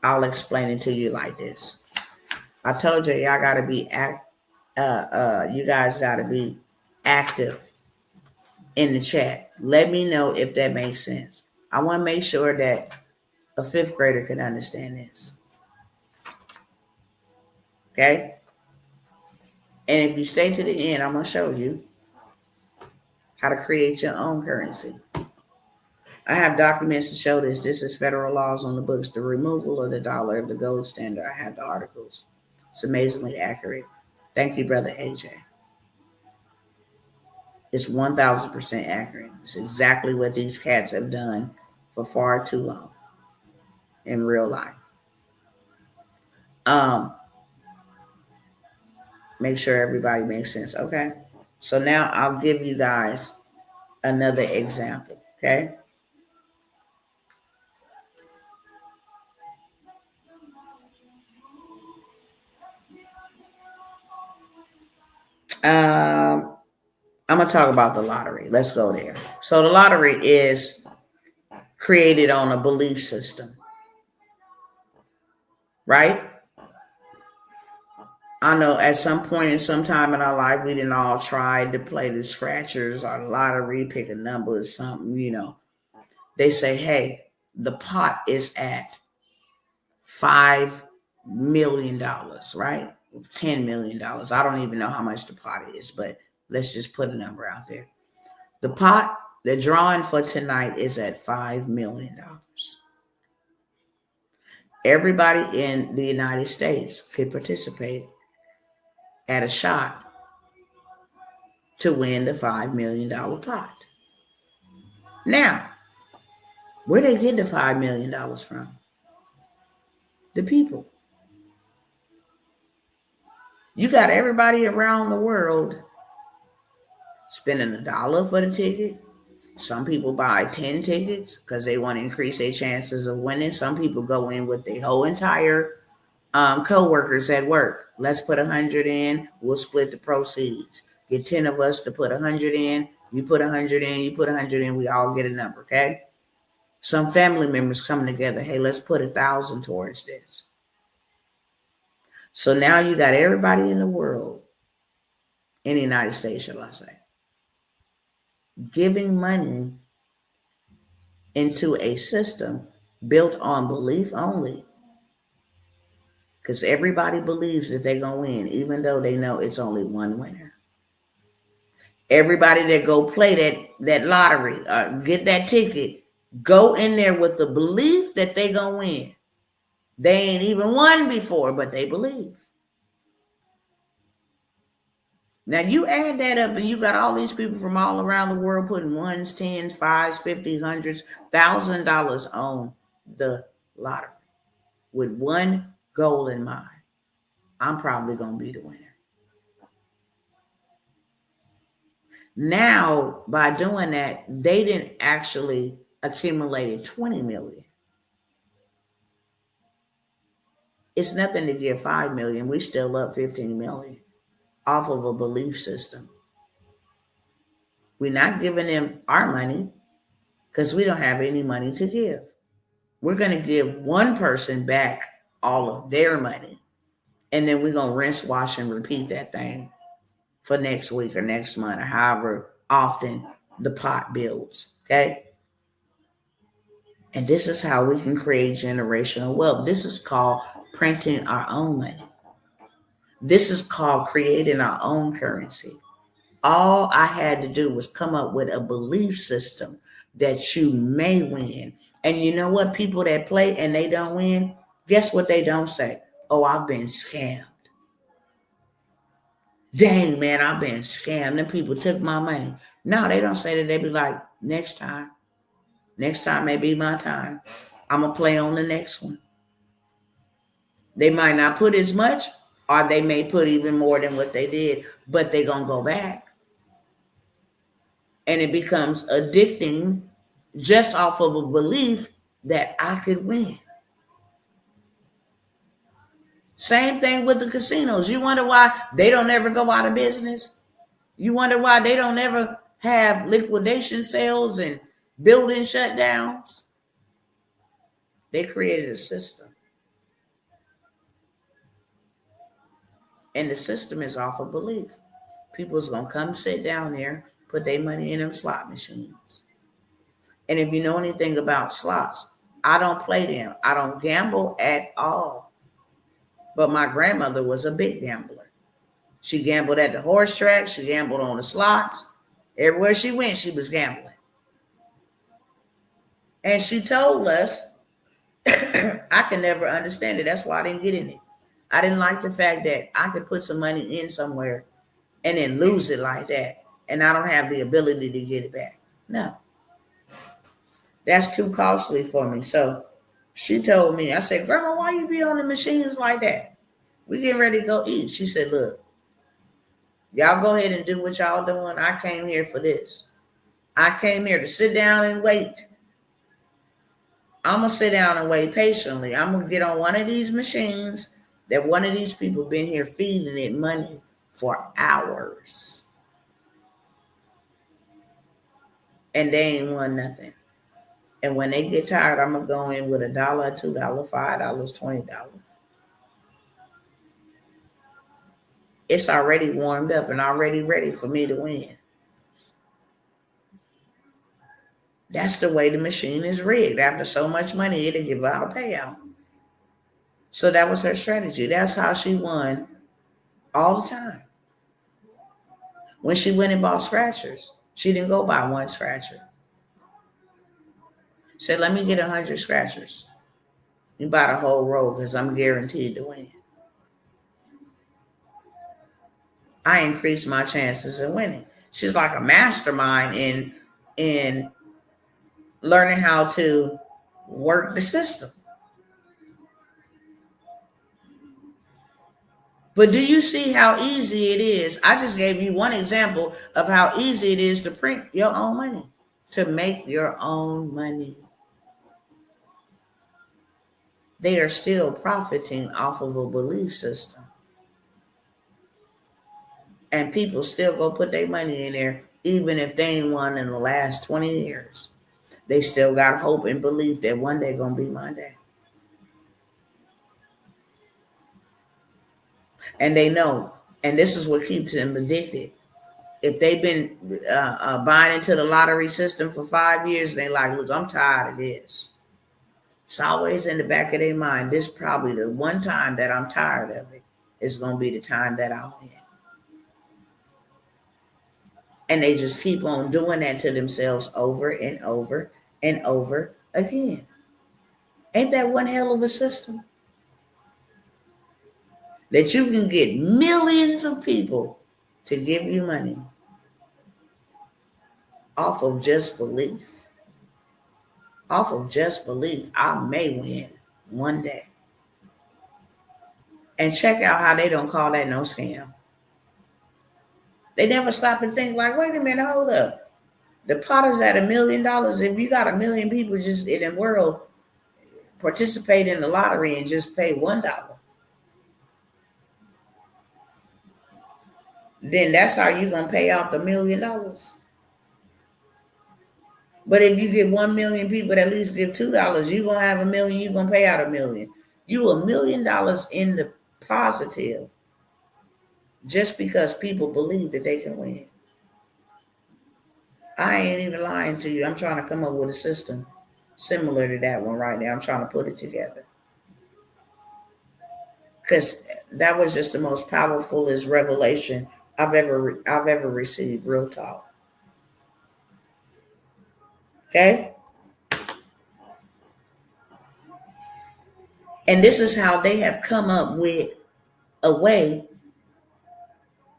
I'll explain it to you like this. I told you, y'all got to be, you guys got to be active in the chat. Let me know if that makes sense. I want to make sure that a fifth grader can understand this. Okay? And if you stay to the end, I'm going to show you how to create your own currency. I have documents to show this. This is federal laws on the books, the removal of the dollar of the gold standard. I have the articles. It's amazingly accurate. Thank you, Brother AJ. It's 1,000% accurate. It's exactly what these cats have done for far too long in real life. Make sure everybody makes sense. Okay. So now I'll give you guys another example. Okay. I'm going to talk about the lottery. Let's go there. So the lottery is created on a belief system, right? I know at some point in some time in our life, we didn't all try to play the scratchers or the lottery, pick a number or something, you know. They say, hey, the pot is at $5 million, right? $10 million. I don't even know how much the pot is, but let's just put a number out there. The pot, the drawing for tonight is at $5 million. Everybody in the United States could participate at a shot to win the $5 million pot. Now, where they get the $5 million from? The people. You got everybody around the world spending $1 for the ticket. Some people buy 10 tickets because they want to increase their chances of winning. Some people go in with their whole entire co-workers at work. Let's put 100 in. We'll split the proceeds. Get 10 of us to put 100 in. You put 100 in. You put 100 in. We all get a number, okay? Some family members come together. Hey, let's put 1,000 towards this. So now you got everybody in the world, in the United States, shall I say, giving money into a system built on belief only. Because everybody believes that they're going to win, even though they know it's only one winner. Everybody that go play that lottery or get that ticket, go in there with the belief that they're going to win. They ain't even won before, but they believe. Now you add that up and you got all these people from all around the world putting ones, tens, fives, 50s, hundreds, $1,000 on the lottery with one goal in mind. I'm probably going to be the winner. Now, by doing that, they didn't actually accumulate 20 million. It's nothing to give 5 million. We still up 15 million off of a belief system. We're not giving them our money because we don't have any money to give. We're going to give one person back all of their money. And then we're going to rinse, wash, and repeat that thing for next week or next month or however often the pot builds. Okay? And this is how we can create generational wealth. This is called printing our own money. This is called creating our own currency. All I had to do was come up with a belief system that you may win. And you know what? People that play and they don't win, guess what they don't say? Oh, I've been scammed. Dang, man, I've been scammed. Them people took my money. No, they don't say that. They be like, next time. Next time may be my time. I'm going to play on the next one. They might not put as much, or they may put even more than what they did, but they're going to go back. And it becomes addicting just off of a belief that I could win. Same thing with the casinos. You wonder why they don't ever go out of business? You wonder why they don't ever have liquidation sales and building shutdowns? They created a system. And the system is off of belief. People's going to come sit down there, put their money in them slot machines. And if you know anything about slots, I don't play them. I don't gamble at all. But my grandmother was a big gambler. She gambled at the horse track. She gambled on the slots. Everywhere she went, she was gambling. And she told us, I can never understand it. That's why I didn't get in it. I didn't like the fact that I could put some money in somewhere and then lose it like that. and I don't have the ability to get it back. No, that's too costly for me. So she told me, I said, Grandma, why you be on the machines like that? We getting ready to go eat. She said, look, y'all go ahead and do what y'all doing. I came here for this. I came here to sit down and wait. I'm going to sit down and wait patiently. I'm going to get on one of these machines that one of these people been here feeding it money for hours. And they ain't won nothing. And when they get tired, I'm going to go in with $1, $2, $5, $20. It's already warmed up and already ready for me to win. That's the way the machine is rigged. After so much money, it'll give out a payout. So that was her strategy. That's how she won all the time. When she went and bought scratchers, she didn't go buy one scratcher. Said, let me get 100 scratchers. You buy the whole row because I'm guaranteed to win. I increased my chances of winning. She's like a mastermind in learning how to work the system. But do you see how easy it is? I just gave you one example of how easy it is to print your own money, to make your own money. They are still profiting off of a belief system. And people still go put their money in there, even if they ain't won in the last 20 years. They still got hope and belief that one day gonna be my day. And they know, and this is what keeps them addicted. If they've been buying into the lottery system for 5 years, they like, look, I'm tired of this. It's always in the back of their mind. This is probably the one time that I'm tired of it. It's gonna be the time that I win. And they just keep on doing that to themselves over and over and over again. Ain't that one hell of a system? That you can get millions of people to give you money off of just belief. Off of just belief, I may win one day. And check out how they don't call that no scam. They never stop and think like, wait a minute, hold up. The pot is at $1 million. If you got 1 million people just in the world participate in the lottery and just pay $1, then that's how you're going to pay out the $1 million. But if you get 1 million people that at least give $2, you're going to have $1 million, you're going to pay out $1 million. You $1 million in the positive just because people believe that they can win. I ain't even lying to you. I'm trying to come up with a system similar to that one right now. I'm trying to put it together. Because that was just the most powerfulest revelation I've ever received, real talk. Okay? And this is how they have come up with a way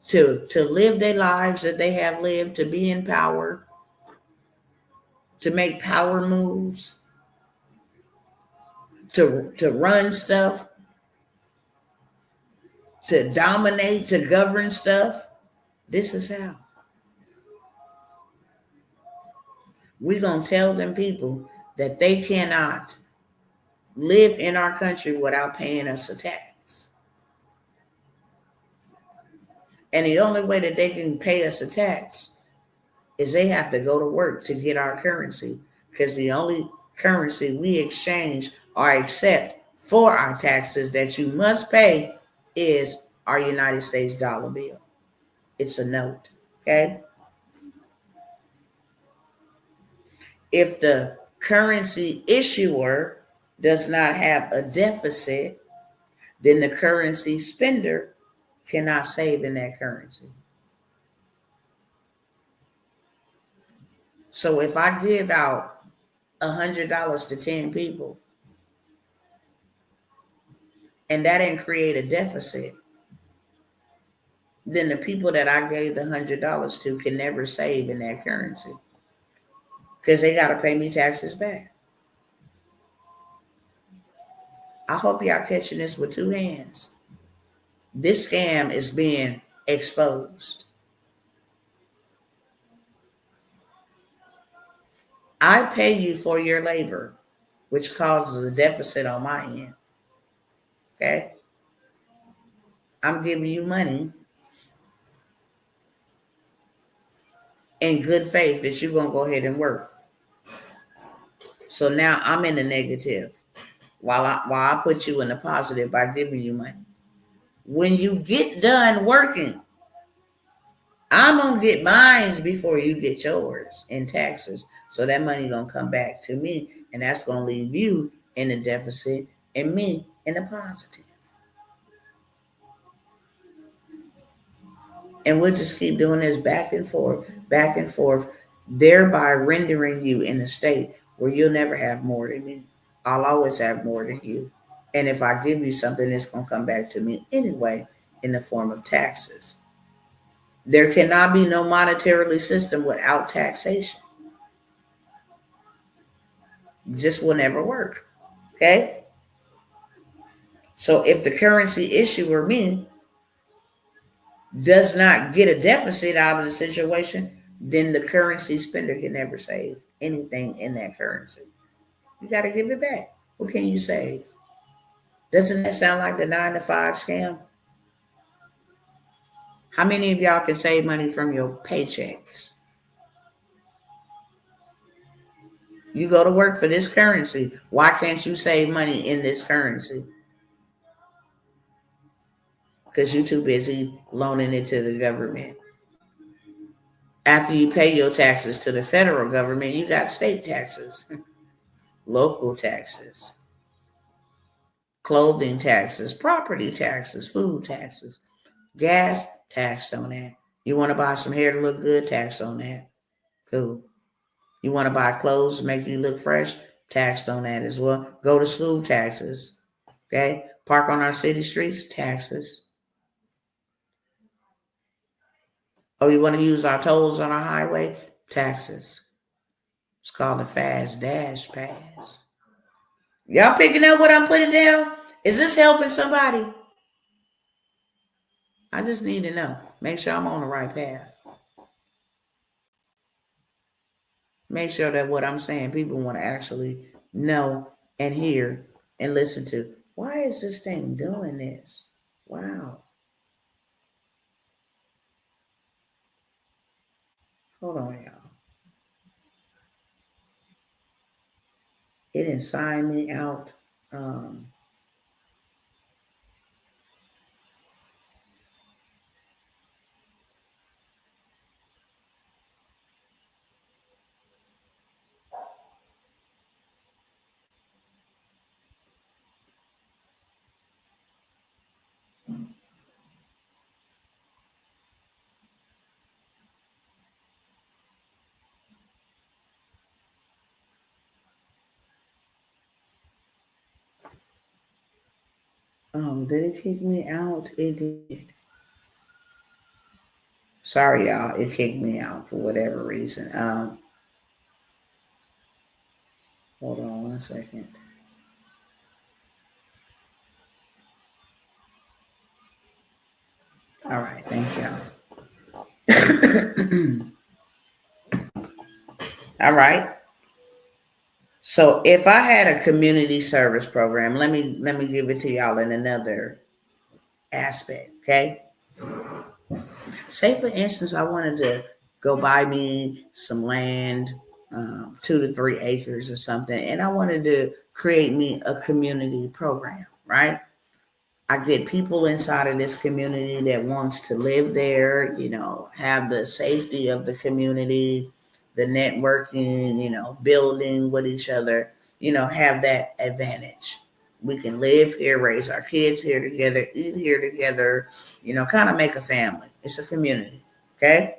to live their lives that they have lived, to be in power, to make power moves, to run stuff, to dominate, to govern stuff. This is how. We're going to tell them people that they cannot live in our country without paying us a tax. And the only way that they can pay us a tax is they have to go to work to get our currency, because the only currency we exchange or accept for our taxes that you must pay is our United States dollar bill. It's a note, okay? If the currency issuer does not have a deficit, then the currency spender cannot save in that currency. So if I give out $100 to 10 people and that didn't create a deficit, then the people that I gave the $100 to can never save in that currency because they got to pay me taxes back. I hope y'all catching this with two hands. This scam is being exposed. I pay you for your labor, which causes a deficit on my end. Okay? I'm giving you money in good faith that you're going to go ahead and work. So now I'm in the negative while I put you in the positive by giving you money. When you get done working, I'm going to get mine before you get yours in taxes. So that money going to come back to me, and that's going to leave you in the deficit and me in the positive. And we'll just keep doing this back and forth, thereby rendering you in a state where you'll never have more than me. I'll always have more than you. And if I give you something, it's going to come back to me anyway in the form of taxes. There cannot be no monetarily system without taxation. It just will never work. Okay? So if the currency issuer, me, does not get a deficit out of the situation, then the currency spender can never save anything in that currency. You got to give it back. What can you save? Doesn't that sound like the 9-to-5 scam? How many of y'all can save money from your paychecks? You go to work for this currency. Why can't you save money in this currency? Because you're too busy loaning it to the government. After you pay your taxes to the federal government, you got state taxes, local taxes, clothing taxes, property taxes, food taxes, gas, taxed on that. You want to buy some hair to look good, taxed on that. Cool. You want to buy clothes to make you look fresh, taxed on that as well. Go to school, taxes. Okay? Park on our city streets, taxes. Oh, you want to use our tolls on our highway? Taxes. It's called the Fast Dash Pass. Y'all picking up what I'm putting down? Is this helping somebody? I just need to know. Make sure I'm on the right path. Make sure that what I'm saying, people want to actually know and hear and listen to. Why is this thing doing this? Wow. Hold on, y'all. It didn't sign me out. Did it kick me out? It did. Sorry, y'all. It kicked me out for whatever reason. Hold on 1 second. All right, thank y'all. All right. So if I had a community service program, let me give it to y'all in another aspect, okay? Say for instance, I wanted to go buy me some land, 2 to 3 acres or something, and I wanted to create me a community program, right? I get people inside of this community that wants to live there, have the safety of the community, the networking, building with each other, have that advantage. We can live here, raise our kids here together, eat here together, kind of make a family. It's a community, okay?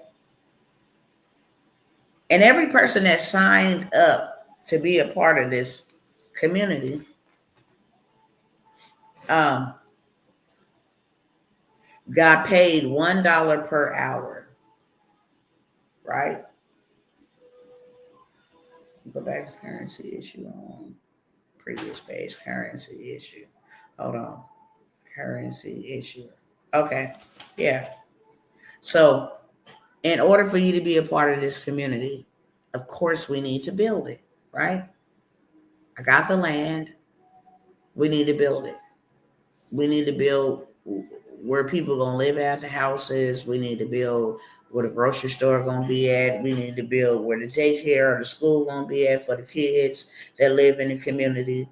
And every person that signed up to be a part of this community, got paid $1 per hour, right? Go back to currency issue on previous page. Currency issue. Hold on. Currency issue. Okay. Yeah. So, in order for you to be a part of this community, of course, we need to build it, right? I got the land. We need to build it. We need to build where people are going to live at, the houses. We need to build where the grocery store going to be at. We need to build where the daycare or the school going to be at for the kids that live in the community,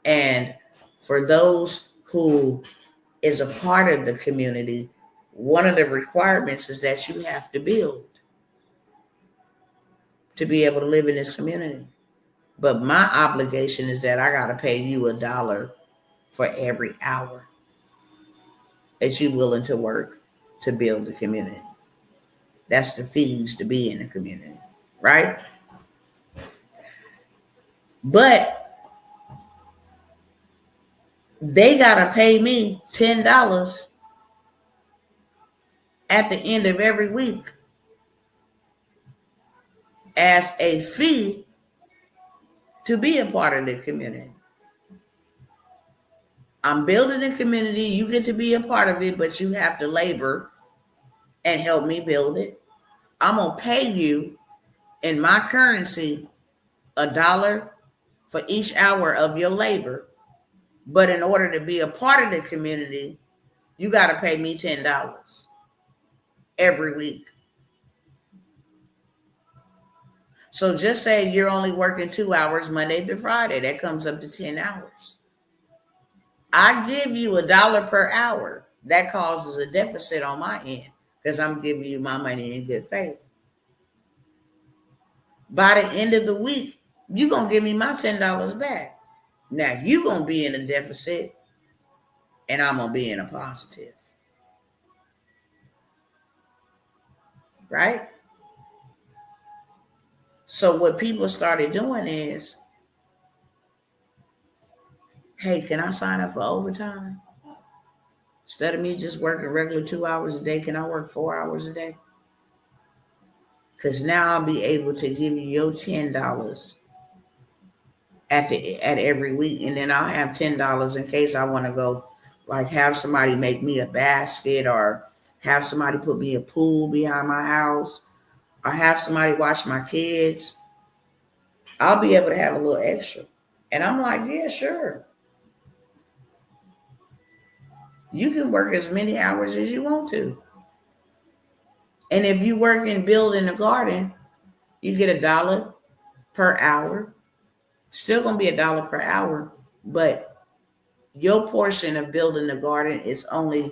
And for those who is a part of the community, one of the requirements is that you have to build to be able to live in this community. But my obligation is that I got to pay you $1 for every hour that you're willing to work to build the community. That's the fees to be in the community, right? But they got to pay me $10 at the end of every week as a fee to be a part of the community. I'm building a community. You get to be a part of it, but you have to labor and help me build it. I'm going to pay you in my currency $1 for each hour of your labor. But in order to be a part of the community, you got to pay me $10 every week. So just say you're only working 2 hours Monday through Friday. That comes up to 10 hours. I give you $1 per hour. That causes a deficit on my end because I'm giving you my money in good faith. By the end of the week, you're going to give me my $10 back. Now, you're going to be in a deficit and I'm going to be in a positive. Right? So what people started doing is, hey, can I sign up for overtime? Instead of me just working regular 2 hours a day, can I work 4 hours a day? Because now I'll be able to give you your $10 at every week. And then I'll have $10 in case I want to go, like have somebody make me a basket or have somebody put me a pool behind my house or have somebody watch my kids. I'll be able to have a little extra. And I'm like, yeah, sure. You can work as many hours as you want to. And if you work in building a garden, you get $1 per hour. Still going to be $1 per hour, but your portion of building the garden it's going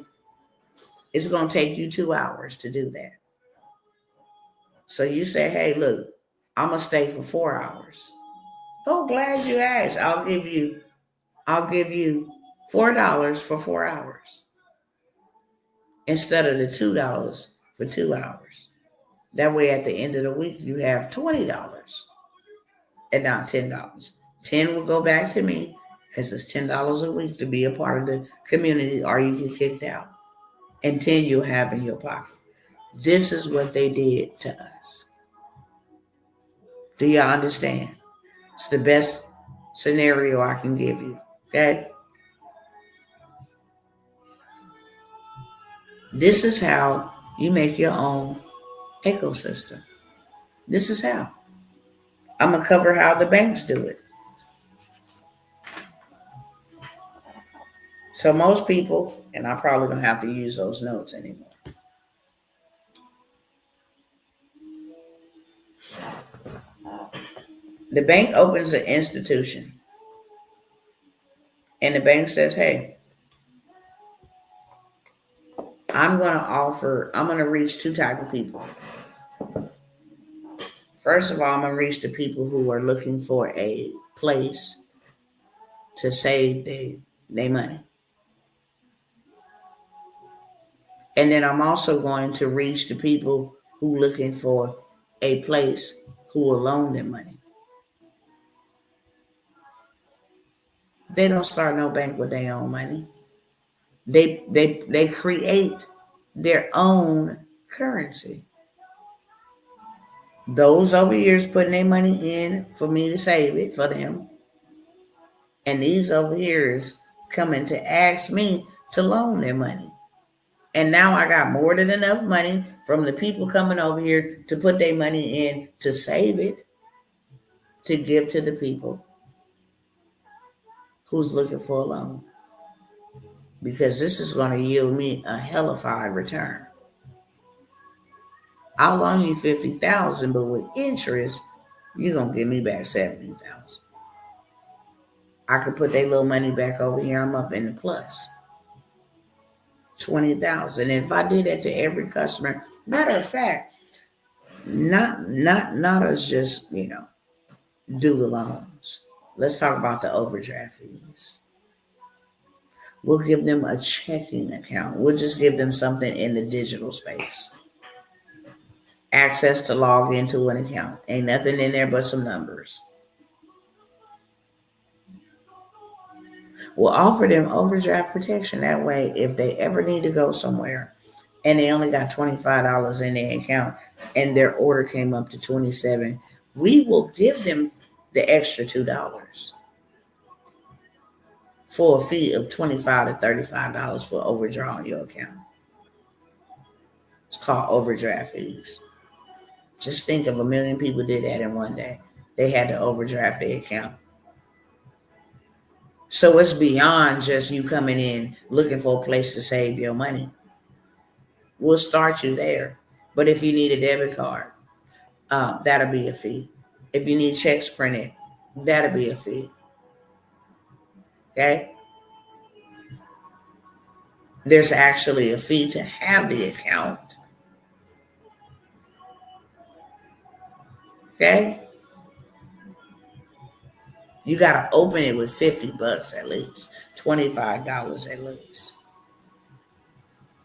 to take you 2 hours to do that. So you say, hey, look, I'm going to stay for 4 hours. Oh, glad you asked. I'll give you $4 for 4 hours instead of the $2 for 2 hours. That way at the end of the week, you have $20 and not $10. 10 will go back to me because it's $10 a week to be a part of the community or you get kicked out. And 10 you'll have in your pocket. This is what they did to us. Do y'all understand? It's the best scenario I can give you. Okay? This is how you make your own ecosystem. This is how. I'm going to cover how the banks do it. So most people, and I probably don't have to use those notes anymore. The bank opens an institution. And the bank says, hey, I'm going to reach two types of people. First of all, I'm going to reach the people who are looking for a place to save their money. And then I'm also going to reach the people who are looking for a place who will loan them money. They don't start no bank with their own money. They create their own currency. Those over here is putting their money in for me to save it for them. And these over here is coming to ask me to loan their money. And now I got more than enough money from the people coming over here to put their money in to save it, to give to the people who's looking for a loan. Because this is going to yield me a hellified return. I'll loan you $50,000, but with interest, you're going to give me back $70,000. I could put their little money back over here. I'm up in the plus. $20,000. And if I did that to every customer, matter of fact, not us just, do the loans. Let's talk about the overdraft fees. We'll give them a checking account. We'll just give them something in the digital space. Access to log into an account. Ain't nothing in there but some numbers. We'll offer them overdraft protection. That way, if they ever need to go somewhere and they only got $25 in their account and their order came up to $27, we will give them the extra $2 for a fee of $25 to $35 for overdrawing your account. It's called overdraft fees. Just think of 1 million people did that in one day. They had to overdraft their account. So it's beyond just you coming in looking for a place to save your money. We'll start you there. But if you need a debit card, that'll be a fee. If you need checks printed, that'll be a fee. Okay? There's actually a fee to have the account. Okay? You got to open it with $50 at least, $25 at least.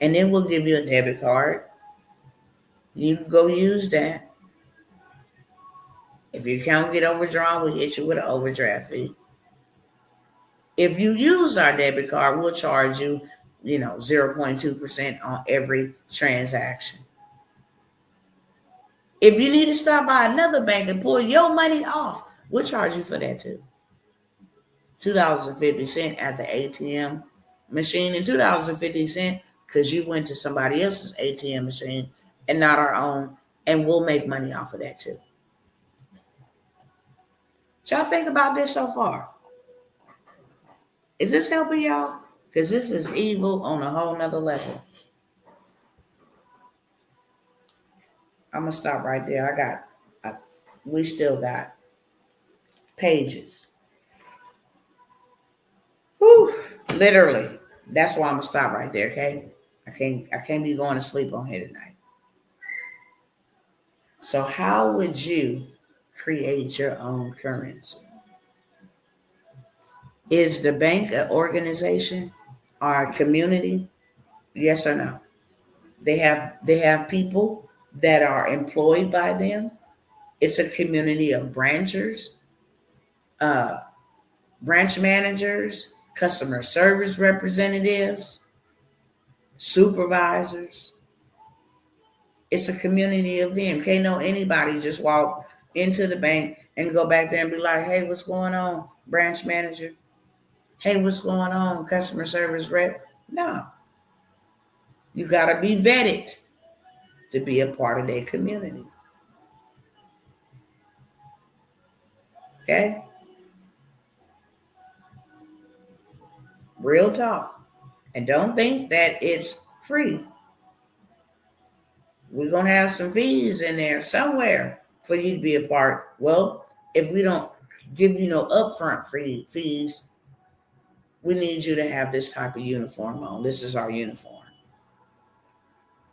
And then we'll give you a debit card. You can go use that. If your account get overdrawn, we'll hit you with an overdraft fee. If you use our debit card, we'll charge you, 0.2% on every transaction. If you need to stop by another bank and pull your money off, we'll charge you for that too. $2.50 at the ATM machine, and $2.50 because you went to somebody else's ATM machine and not our own, and we'll make money off of that too. What y'all think about this so far? Is this helping y'all? Because this is evil on a whole nother level. I'm going to stop right there. We still got pages. Whew, literally. That's why I'm going to stop right there, okay? I can't be going to sleep on here tonight. So how would you create your own currency? Is the bank an organization or a community? Yes or no? They have people that are employed by them. It's a community of branchers, branch managers, customer service representatives, supervisors. It's a community of them. Can't know anybody just walk into the bank and go back there and be like, hey, what's going on, branch manager? Hey, what's going on, customer service rep? No. You got to be vetted to be a part of their community. Okay? Real talk. And don't think that it's free. We're going to have some fees in there somewhere for you to be a part. Well, if we don't give you no upfront fees, we need you to have this type of uniform on. This is our uniform.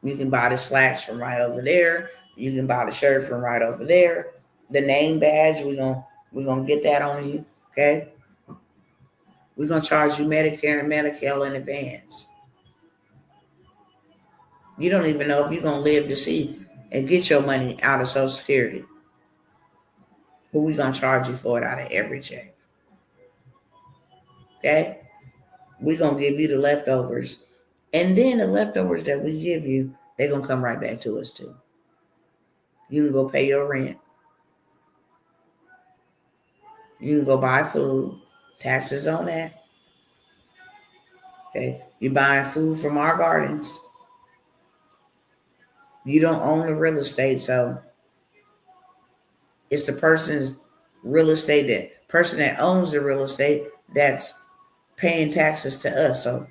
You can buy the slacks from right over there. You can buy the shirt from right over there. The name badge, we're gonna get that on you, okay? We're gonna charge you Medicare and Medicaid in advance. You don't even know if you're gonna live to see and get your money out of Social Security. But we're gonna charge you for it out of every check. Okay? We're going to give you the leftovers. And then the leftovers that we give you, they're going to come right back to us too. You can go pay your rent. You can go buy food. Taxes on that. Okay. You're buying food from our gardens. You don't own the real estate, so it's the person's real estate, that person that owns the real estate that's paying taxes to us. So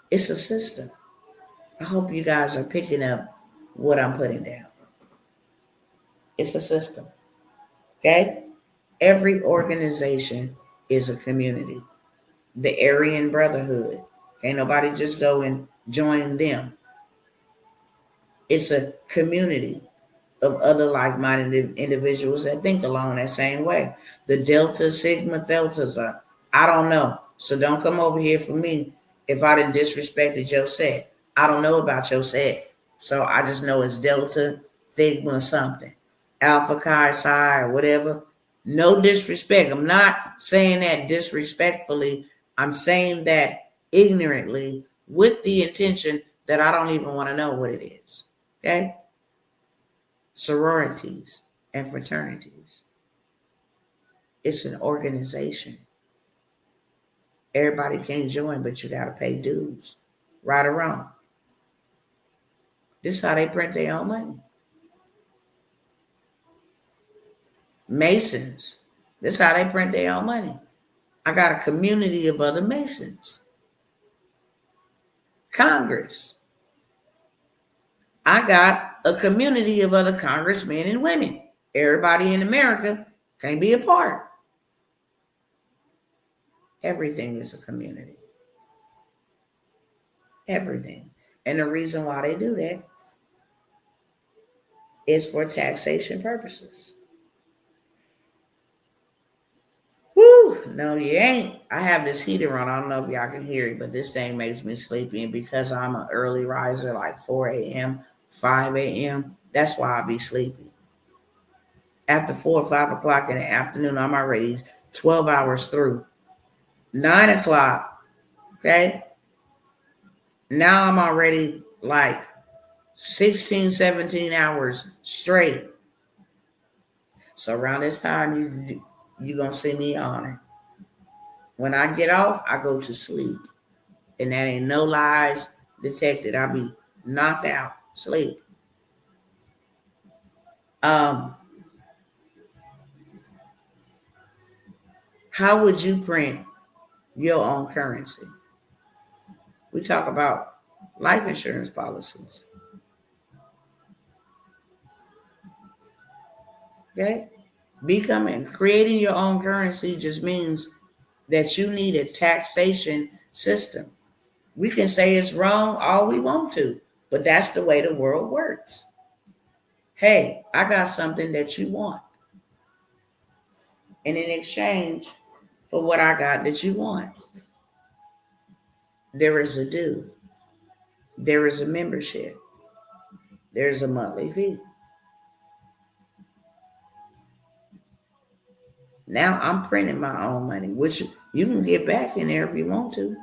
it's a system. I hope you guys are picking up what I'm putting down. It's a system. Okay? Every organization is a community. The Aryan Brotherhood. Can't nobody just go and join them. It's a community of other like-minded individuals that think along that same way. The Delta Sigma Deltas are, I don't know. So don't come over here for me if I didn't disrespected your set. I don't know about your set. So I just know it's Delta, Sigma, something. Alpha Chi Psi or whatever. No disrespect. I'm not saying that disrespectfully. I'm saying that ignorantly with the intention that I don't even want to know what it is. Okay? Sororities and fraternities. It's an organization. Everybody can't join, but you got to pay dues. Right or wrong. This is how they print their own money. Masons. This is how they print their own money. I got a community of other Masons. Congress. I got a community of other congressmen and women. Everybody in America can't be a part. Everything is a community. Everything. And the reason why they do that is for taxation purposes. Woo! No, you ain't. I have this heater on. I don't know if y'all can hear it, but this thing makes me sleepy. And because I'm an early riser, like 4 a.m., 5 a.m., that's why I be sleepy. After 4 or 5 o'clock in the afternoon, I'm already 12 hours through. 9 o'clock, okay? Now I'm already like 16, 17 hours straight. So around this time, you're going to see me on it. When I get off, I go to sleep. And that ain't no lies detected. I'll be knocked out, sleep. How would you print your own currency? We talk about life insurance policies. Okay? Creating your own currency just means that you need a taxation system. We can say it's wrong all we want to, but that's the way the world works. Hey, I got something that you want. And in exchange for what I got that you want, there is a due. There is a membership. There's a monthly fee. Now I'm printing my own money, which you can get back in there if you want to.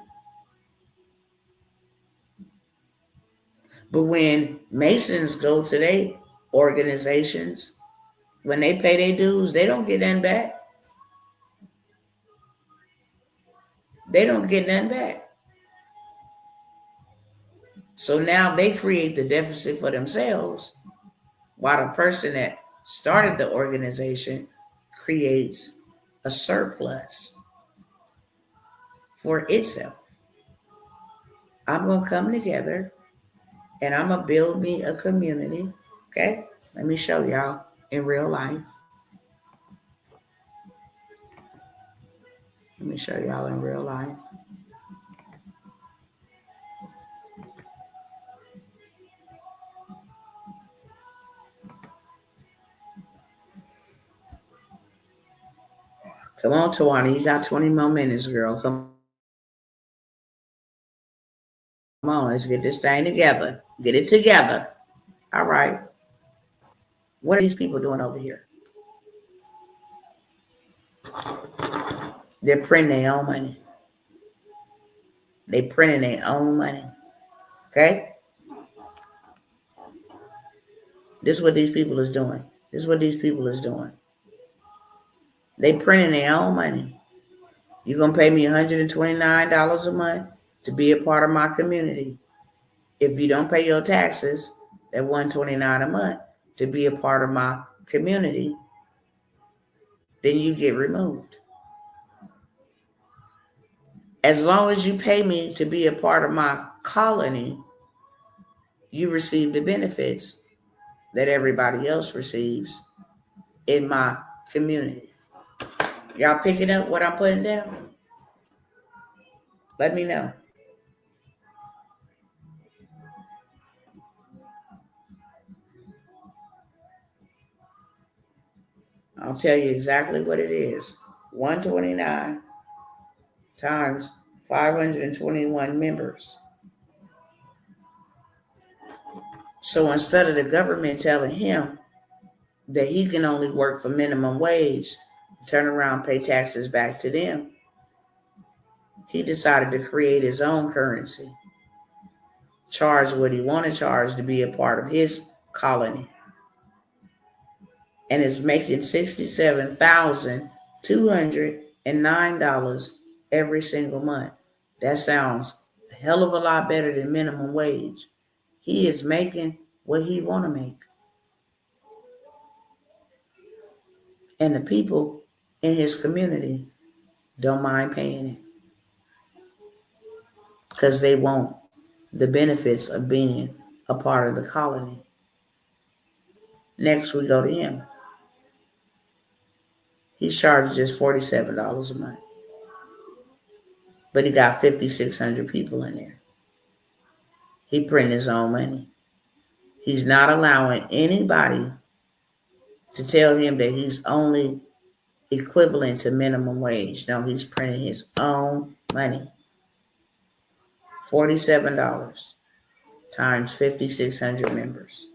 But when Masons go to their organizations, when they pay their dues, they don't get nothing back. They don't get nothing back. So now they create the deficit for themselves, while the person that started the organization creates a surplus for itself. I'm going to come together and I'm going to build me a community. Okay? Let me show y'all in real life. Let me show y'all in real life. Come on, Tawana. You got 20 more minutes, girl. Come on. Let's get this thing together. Get it together. All right. What are these people doing over here? They're printing their own money. They printing their own money. Okay? This is what these people is doing. This is what these people is doing. They printing their own money. You're going to pay me $129 a month to be a part of my community. If you don't pay your taxes, that $129 a month to be a part of my community, then you get removed. As long as you pay me to be a part of my colony, you receive the benefits that everybody else receives in my community. Y'all picking up what I'm putting down? Let me know. I'll tell you exactly what it is. 129 times 521 members. So instead of the government telling him that he can only work for minimum wage, turn around, pay taxes back to them, he decided to create his own currency, charge what he wanted to charge to be a part of his colony, and is making $67,209 every single month. That sounds a hell of a lot better than minimum wage. He is making what he want to make. And the people in his community don't mind paying it because they want the benefits of being a part of the colony. Next, we go to him. He charges just $47 a month. But he got 5,600 people in there. He printed his own money. He's not allowing anybody to tell him that he's only equivalent to minimum wage. No, he's printing his own money. $47 times 5,600 members.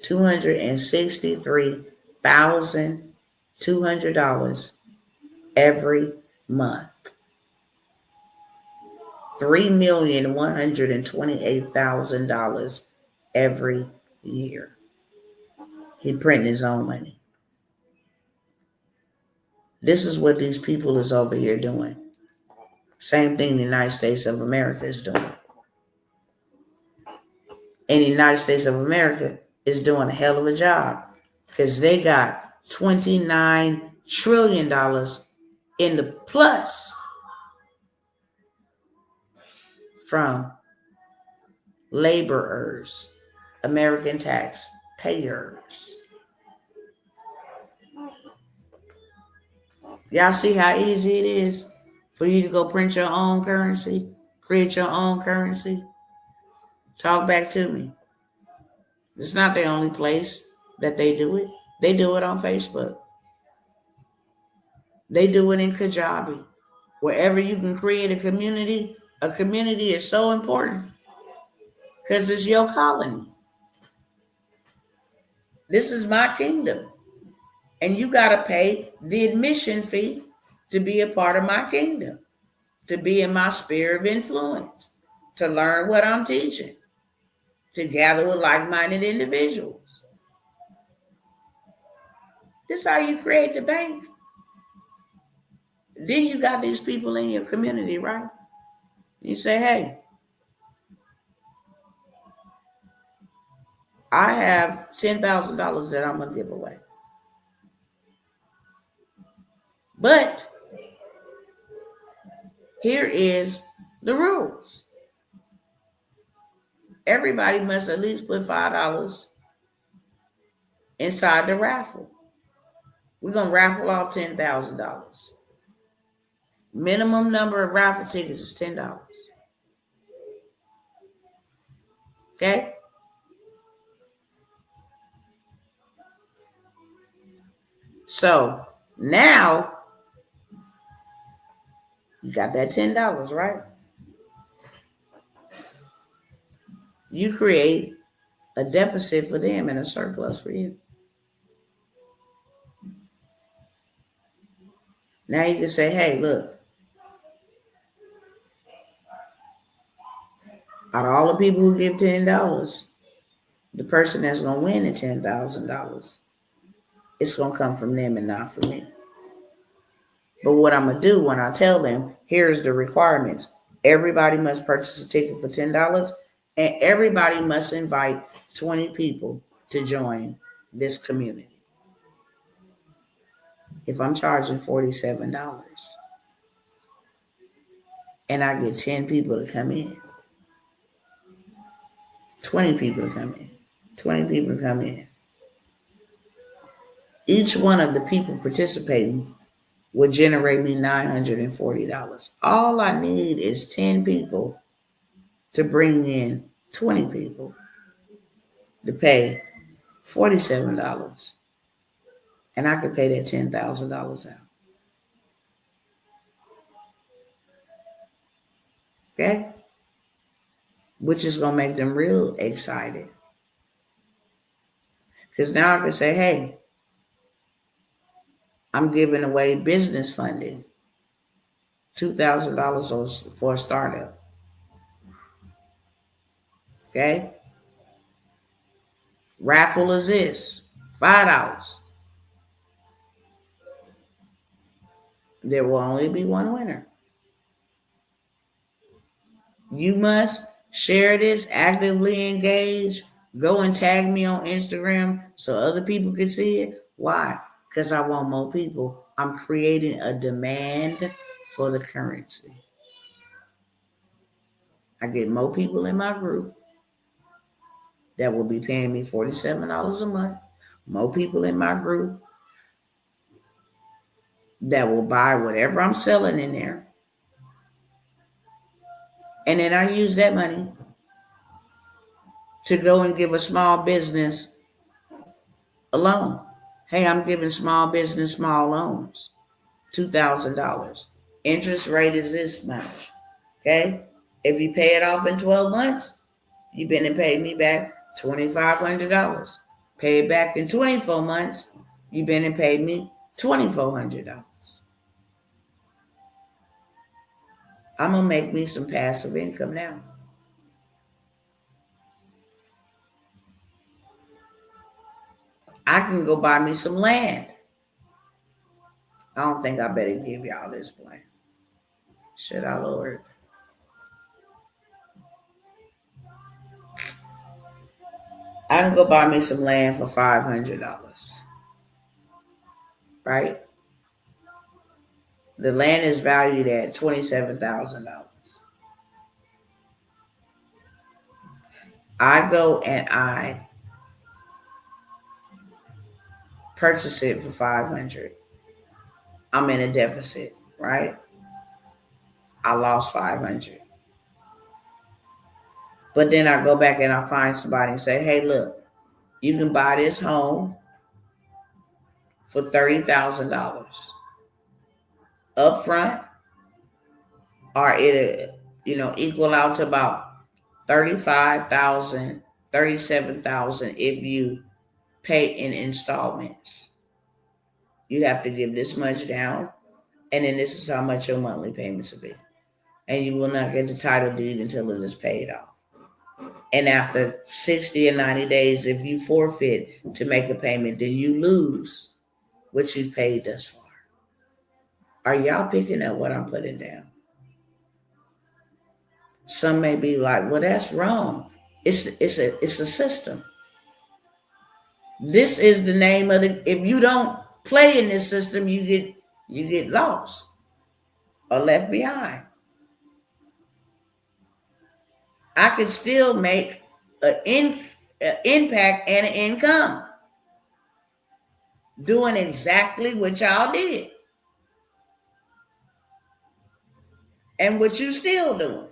$263,200 every month. $3,128,000 every year. He printing his own money. This is what these people is over here doing. Same thing the United States of America is doing. And the United States of America is doing a hell of a job because they got $29 trillion in the plus from laborers, American taxpayers. Y'all see how easy it is for you to go print your own currency, create your own currency? Talk back to me. It's not the only place that they do it. They do it on Facebook. They do it in Kajabi. Wherever you can create a community is so important because it's your colony. This is my kingdom. And you got to pay the admission fee to be a part of my kingdom, to be in my sphere of influence, to learn what I'm teaching, to gather with like-minded individuals. This is how you create the bank. Then you got these people in your community, right? You say, hey, I have $10,000 that I'm going to give away. But here is the rules. Everybody must at least put $5 inside the raffle. We're going to raffle off $10,000. Minimum number of raffle tickets is $10. Okay? So now you got that $10, right? You create a deficit for them and a surplus for you. Now you can say, hey, look, out of all the people who give $10, the person that's going to win the $10,000, it's going to come from them and not from me. But what I'm going to do when I tell them, here's the requirements. Everybody must purchase a ticket for $10, and everybody must invite 20 people to join this community. If I'm charging $47 and I get 10 people to come in, 20 people to come in, 20 people to come in, each one of the people participating would generate me $940. All I need is 10 people to bring in 20 people to pay $47. And I could pay that $10,000 out. Okay? Which is going to make them real excited. Because now I can say, hey, I'm giving away business funding, $2,000 for a startup. Okay? Raffle is this, $5. There will only be one winner. You must share this, actively engage, go and tag me on Instagram so other people can see it. Why? Because I want more people. I'm creating a demand for the currency. I get more people in my group that will be paying me $47 a month. More people in my group that will buy whatever I'm selling in there. And then I use that money to go and give a small business a loan. Hey, I'm giving small business small loans, $2,000. Interest rate is this much. Okay? If you pay it off in 12 months, you've been and paid me back $2,500. Pay it back in 24 months, you've been and paid me $2,400. I'm going to make me some passive income now. I can go buy me some land. I don't think I better give y'all this plan. Should I, Lord? I can go buy me some land for $500. Right? The land is valued at $27,000. I go and I purchase it for $500. I'm in a deficit, right? I lost $500. But then I go back and I find somebody and say, hey, look, you can buy this home for $30,000 up front, or it'll, equal out to about $35,000, $37,000 if you pay in installments. You have to give this much down, and then this is how much your monthly payments will be. And you will not get the title deed until it is paid off. And after 60 or 90 days, if you forfeit to make a payment, then you lose what you've paid thus far. Are y'all picking up what I'm putting down? Some may be like, well, that's wrong. It's a system. This is the name of the. If you don't play in this system, you get lost or left behind. I could still make an impact and an income doing exactly what y'all did and what you still doing.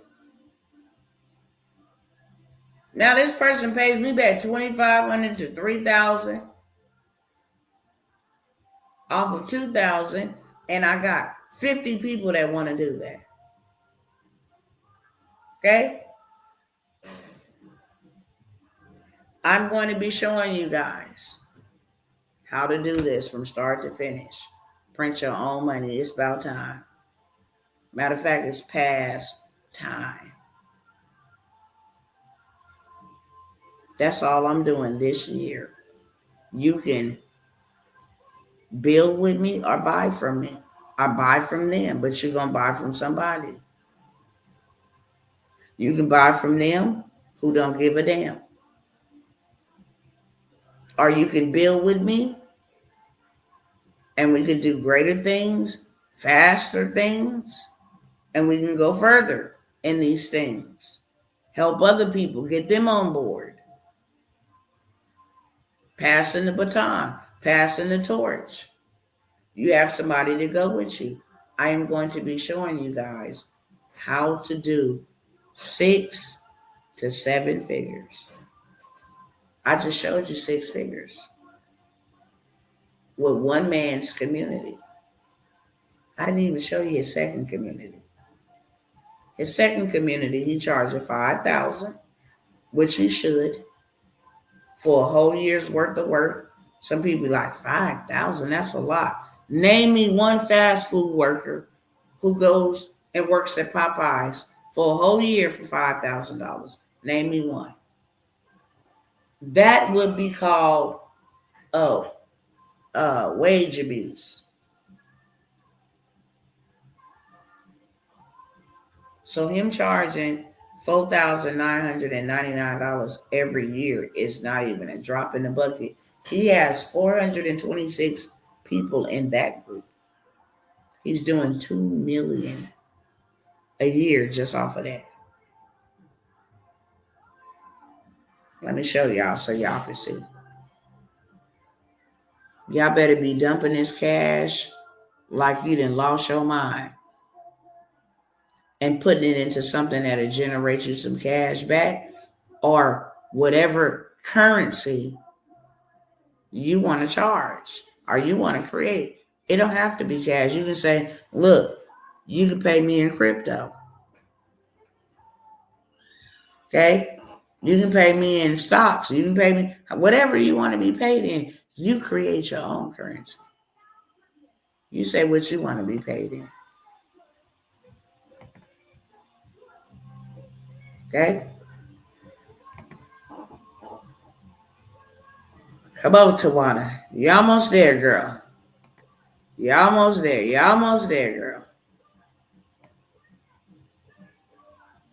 Now this person pays me back $2,500 to $3,000 off of $2,000, and I got 50 people that want to do that. Okay? I'm going to be showing you guys how to do this from start to finish. Print your own money. It's about time. Matter of fact, it's past time. That's all I'm doing this year. You can build with me or buy from me. I buy from them, but you're going to buy from somebody. You can buy from them who don't give a damn. Or you can build with me and we can do greater things, faster things, and we can go further in these things. Help other people, get them on board. Passing the baton, passing the torch. You have somebody to go with you. I am going to be showing you guys how to do 6 to 7 figures. I just showed you 6 figures with one man's community. I didn't even show you his second community. His second community, he charged $5,000, which he should, for a whole year's worth of work. Some people be like, $5,000, that's a lot. Name me one fast food worker who goes and works at Popeyes for a whole year for $5,000. Name me one. That would be called, wage abuse. So him charging $4,999 every year is not even a drop in the bucket. He has 426 people in that group. He's doing $2 million a year just off of that. Let me show y'all so y'all can see. Y'all better be dumping this cash like you done lost your mind and putting it into something that'll generate you some cash back or whatever currency you want to charge or you want to create. It don't have to be cash. You can say, look, you can pay me in crypto. Okay? You can pay me in stocks. You can pay me whatever you want to be paid in. You create your own currency. You say what you want to be paid in. Okay? Come on, Tawana. You almost there, girl. You almost there. You almost there, girl.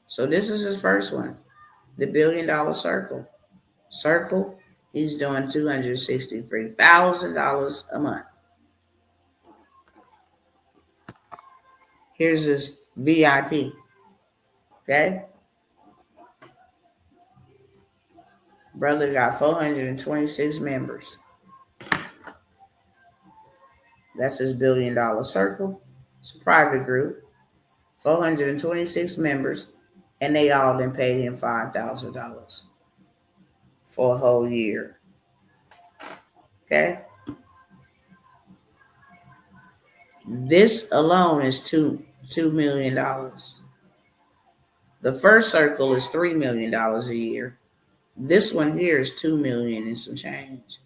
So this is his first one. The $1 billion circle. Circle, he's doing $263,000 a month. Here's his VIP. Okay? Brother got 426 members. That's his $1 billion circle. It's a private group. 426 members. And they all then paid him $5,000 for a whole year. Okay? This alone is $2 million. The first circle is $3 million a year. This one here is $2 million and some change.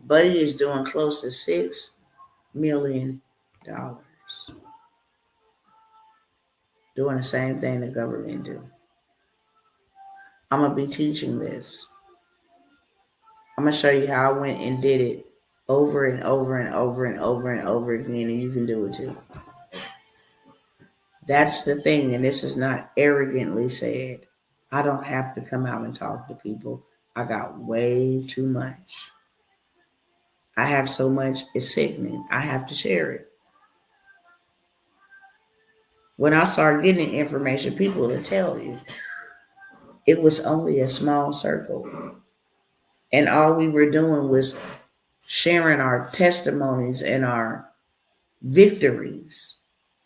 Buddy is doing close to $6 million. Doing the same thing the government do. I'm going to be teaching this. I'm going to show you how I went and did it over and over and over and over and over again, and you can do it too. That's the thing, and this is not arrogantly said. I don't have to come out and talk to people. I got way too much. I have so much, it's sickening. I have to share it. When I start getting information, people will tell you. It was only a small circle. And all we were doing was sharing our testimonies and our victories.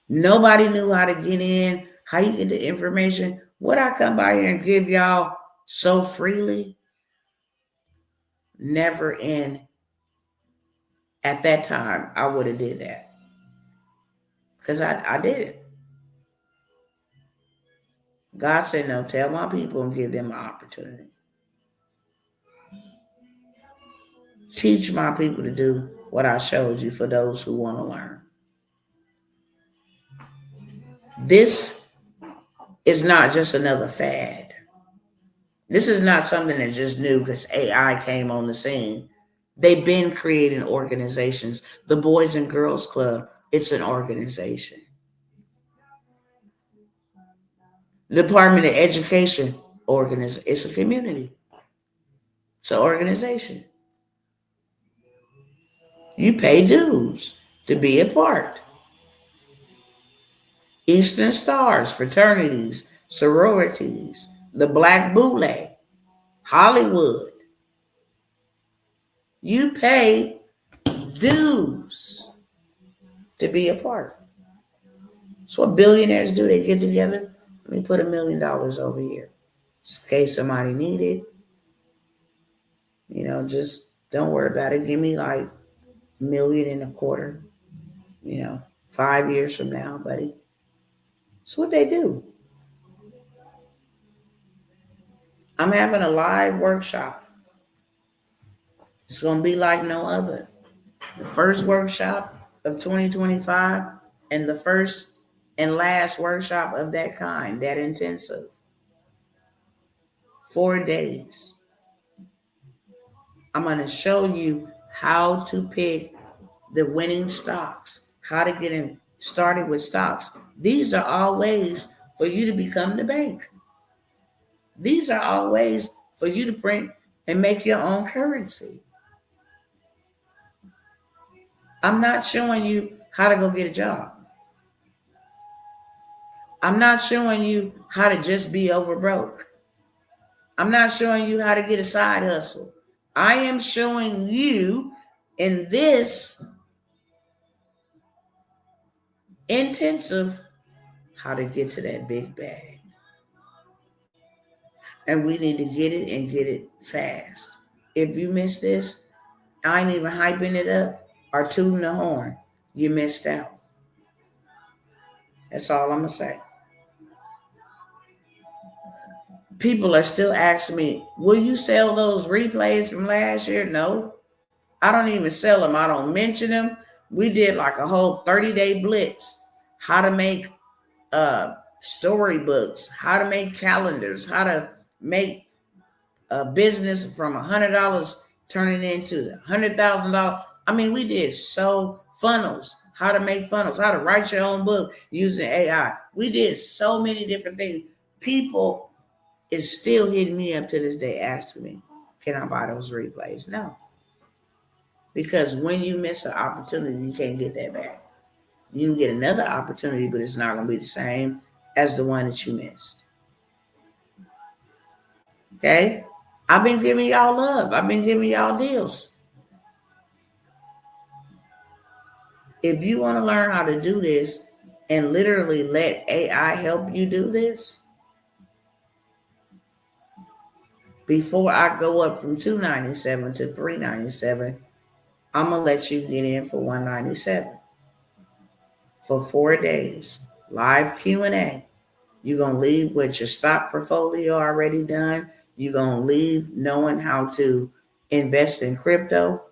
Nobody knew how to get in, how you get the information. Would I come by here and give y'all so freely? Never in. At that time, I would have did that. Because I did it. God said, no, tell my people and give them an opportunity. Teach my people to do what I showed you for those who want to learn. This is not just another fad. This is not something that's just new because AI came on the scene. They've been creating organizations. The Boys and Girls Club, it's an organization. The Department of Education, it's a community. It's an organization. You pay dues to be a part. Eastern Stars, fraternities, sororities, the Black Boule, Hollywood. You pay dues to be a part. So what billionaires do, they get together, let me put $1 million over here. In case somebody need it. Just don't worry about it. Give me like $1.25 million, 5 years from now, buddy. That's what they do. I'm having a live workshop. It's going to be like no other. The first workshop of 2025 and the first and last workshop of that kind, that intensive. 4 days. I'm going to show you how to pick the winning stocks, how to get started with stocks. These are all ways for you to become the bank. These are all ways for you to print and make your own currency. I'm not showing you how to go get a job. I'm not showing you how to just be over broke. I'm not showing you how to get a side hustle. I am showing you in this intensive how to get to that big bag. And we need to get it and get it fast. If you miss this, I ain't even hyping it up or tooting the horn. You missed out. That's all I'm going to say. People are still asking me, will you sell those replays from last year? No. I don't even sell them. I don't mention them. We did like a whole 30-day blitz. How to make storybooks, how to make calendars, how to make a business from $100 turning into $100,000. I mean, we did funnels, how to make funnels, how to write your own book using AI. We did so many different things. People is still hitting me up to this day asking me, can I buy those replays? No. Because when you miss an opportunity, you can't get that back. You can get another opportunity, but it's not going to be the same as the one that you missed. Okay? I've been giving y'all love. I've been giving y'all deals. If you want to learn how to do this and literally let AI help you do this, before I go up from $297 to $397, I'm going to let you get in for $197 for 4 days. Live Q&A. You're going to leave with your stock portfolio already done. You're going to leave knowing how to invest in crypto,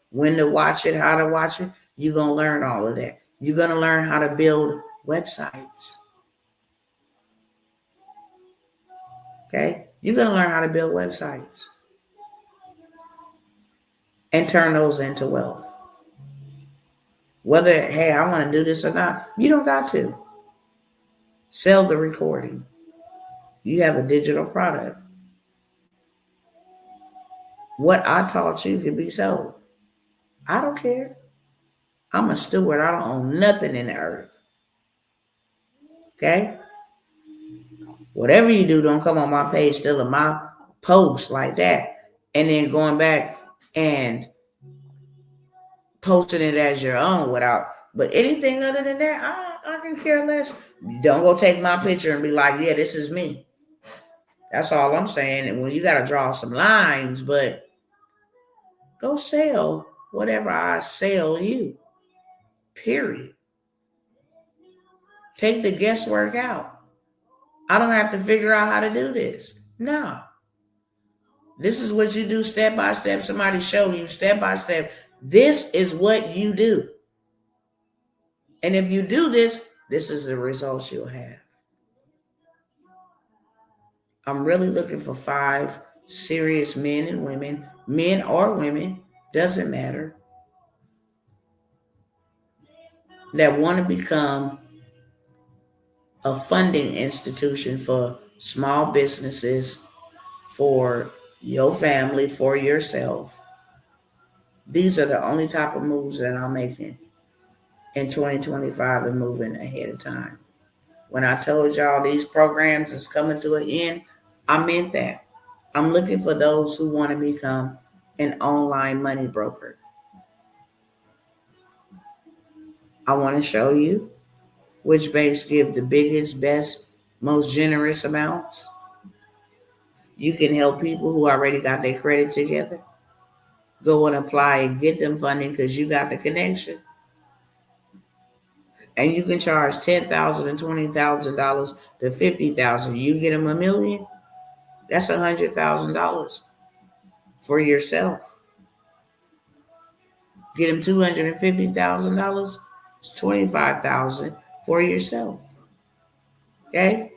when to watch it, how to watch it. You're going to learn all of that. You're going to learn how to build websites. Okay? You're going to learn how to build websites and turn those into wealth. Whether, hey, I want to do this or not, you don't got to. Sell the recording. You have a digital product. What I taught you can be sold. I don't care. I'm a steward. I don't own nothing in the earth. Okay? Whatever you do, don't come on my page stealing my post like that. And then going back and posting it as your own without. But anything other than that, I can care less. Don't go take my picture and be like, yeah, this is me. That's all I'm saying. And when you got to draw some lines, but go sell whatever I sell you. Period. Take the guesswork out. I don't have to figure out how to do this. No. This is what you do step by step. Somebody show you step by step. This is what you do. And if you do this, this is the results you'll have. I'm really looking for 5 serious men and women, men or women, doesn't matter, that want to become a funding institution for small businesses, for your family, for yourself. These are the only type of moves that I'm making in 2025 and moving ahead of time. When I told y'all these programs is coming to an end, I meant that. I'm looking for those who want to become an online money broker. I want to show you which banks give the biggest, best, most generous amounts. You can help people who already got their credit together. Go and apply and get them funding because you got the connection. And you can charge $10,000 and $20,000 to $50,000. You get them $1 million. That's $100,000 for yourself. Get them $250,000. It's $25,000 for yourself. Okay,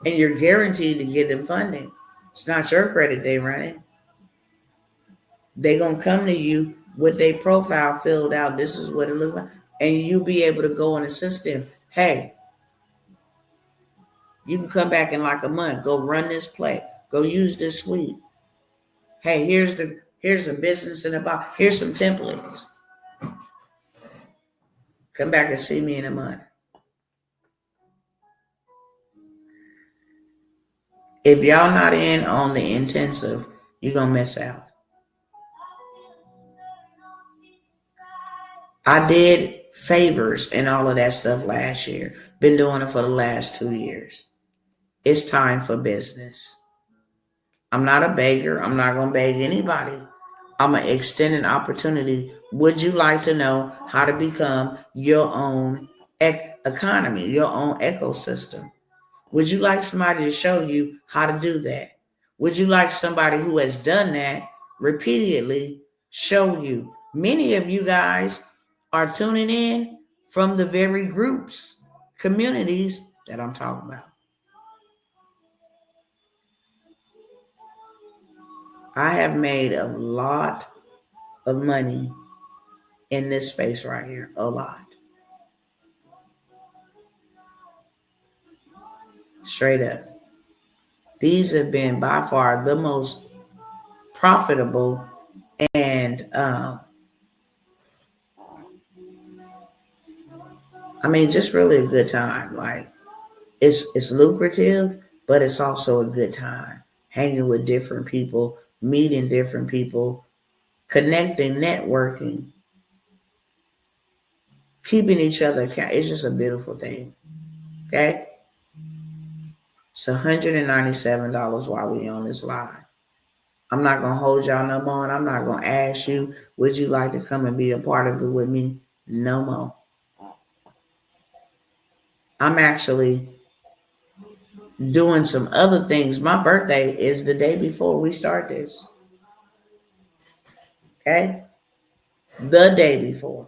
and you're guaranteed to get them funding. It's not your credit they running. They gonna come to you with their profile filled out. This is what it looks like, and you'll be able to go and assist them. Hey, you can come back in like a month. Go run this play. Go use this suite. Hey, here's a business in a box. Here's some templates. Come back and see me in a month. If y'all not in on the intensive, you're gonna miss out. I did favors and all of that stuff last year. Been doing it for the last 2 years. It's time for business. I'm not a beggar. I'm not going to beg anybody. I'm going to extend an opportunity. Would you like to know how to become your own economy, your own ecosystem? Would you like somebody to show you how to do that? Would you like somebody who has done that repeatedly show you? Many of you guys are tuning in from the very groups, communities that I'm talking about. I have made a lot of money in this space right here, a lot. Straight up. These have been by far the most profitable and just really a good time. Like it's lucrative, but it's also a good time. Hanging with different people, meeting different people, connecting, networking, keeping each other account. It's just a beautiful thing. Okay? It's $197 while we on this live. I'm not gonna hold y'all no more, and I'm not gonna ask you, would you like to come and be a part of it with me? No more. I'm actually doing some other things. My birthday is the day before we start this. Okay? The day before.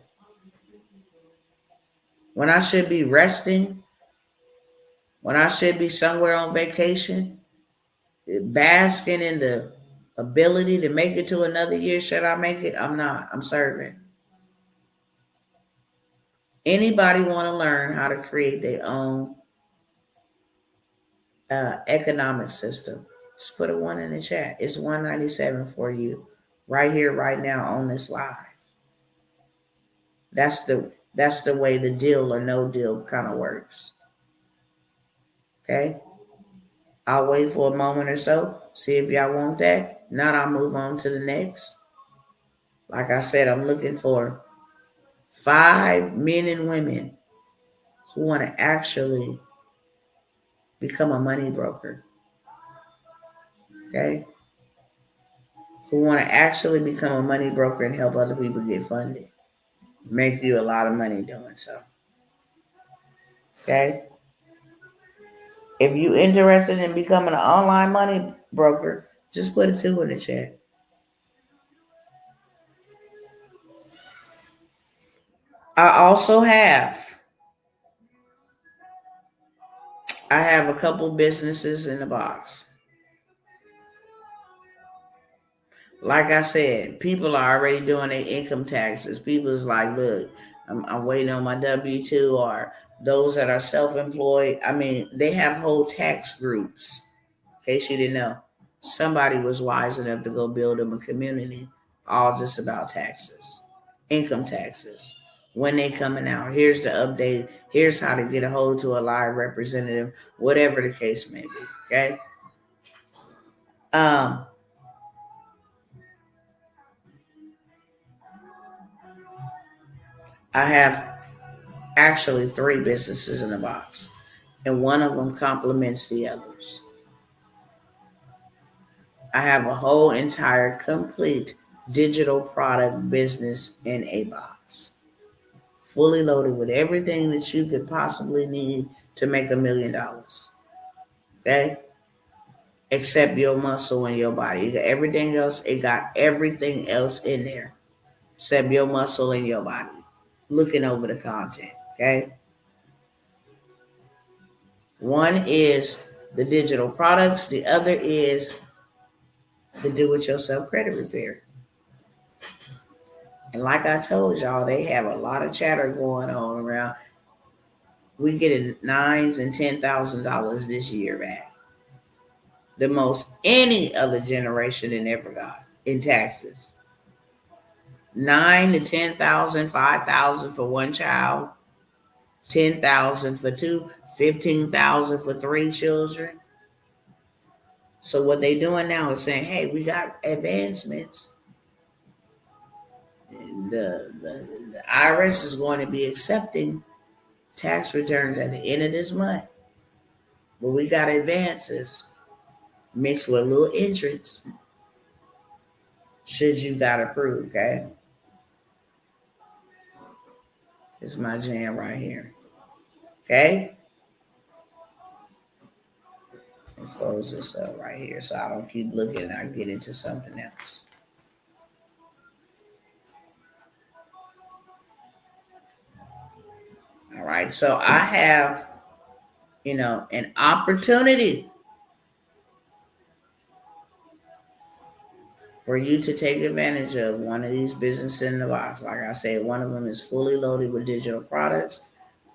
When I should be resting, when I should be somewhere on vacation, basking in the ability to make it to another year. Should I make it? I'm not. I'm serving. Anybody want to learn how to create their own economic system? Just put a 1 in the chat. It's $197 for you right here, right now on this live. That's the way the deal or no deal kind of works. Okay? I'll wait for a moment or so, see if y'all want that. Not, I'll move on to the next. Like I said, I'm looking for 5 men and women who want to actually become a money broker. Okay? Who want to actually become a money broker and help other people get funded. Make you a lot of money doing so. Okay? If you're interested in becoming an online money broker, just put a 2 in the chat. I also have a couple businesses in the box. Like I said, people are already doing their income taxes. People's like, look, I'm waiting on my W-2, or those that are self-employed. I mean, they have whole tax groups. In case you didn't know, somebody was wise enough to go build them a community all just about taxes, income taxes. When they coming out, here's the update. Here's how to get a hold to a live representative, whatever the case may be. Okay. Um, I have actually 3 businesses in the box, and one of them complements the others. I have a whole entire complete digital product business in a box, fully loaded with everything that you could possibly need to make $1 million. Okay? Except your muscle and your body. You got everything else, it got everything else in there. Except your muscle and your body. Looking over the content. Okay? One is the digital products, the other is the do-it-yourself credit repair. And like I told y'all, they have a lot of chatter going on around. We get $9,000 and $10,000 this year back. The most any other generation had ever got in taxes. 9 to 10,000, 5,000 for one child, 10,000 for two, 15,000 for 3 children. So what they're doing now is saying, hey, we got advancements. The IRS is going to be accepting tax returns at the end of this month. But we got advances mixed with a little interest should you got approved, okay? This is my jam right here. Okay? I'll close this up right here so I don't keep looking and I get into something else. All right, so I have, an opportunity for you to take advantage of one of these businesses in the box. Like I said, one of them is fully loaded with digital products.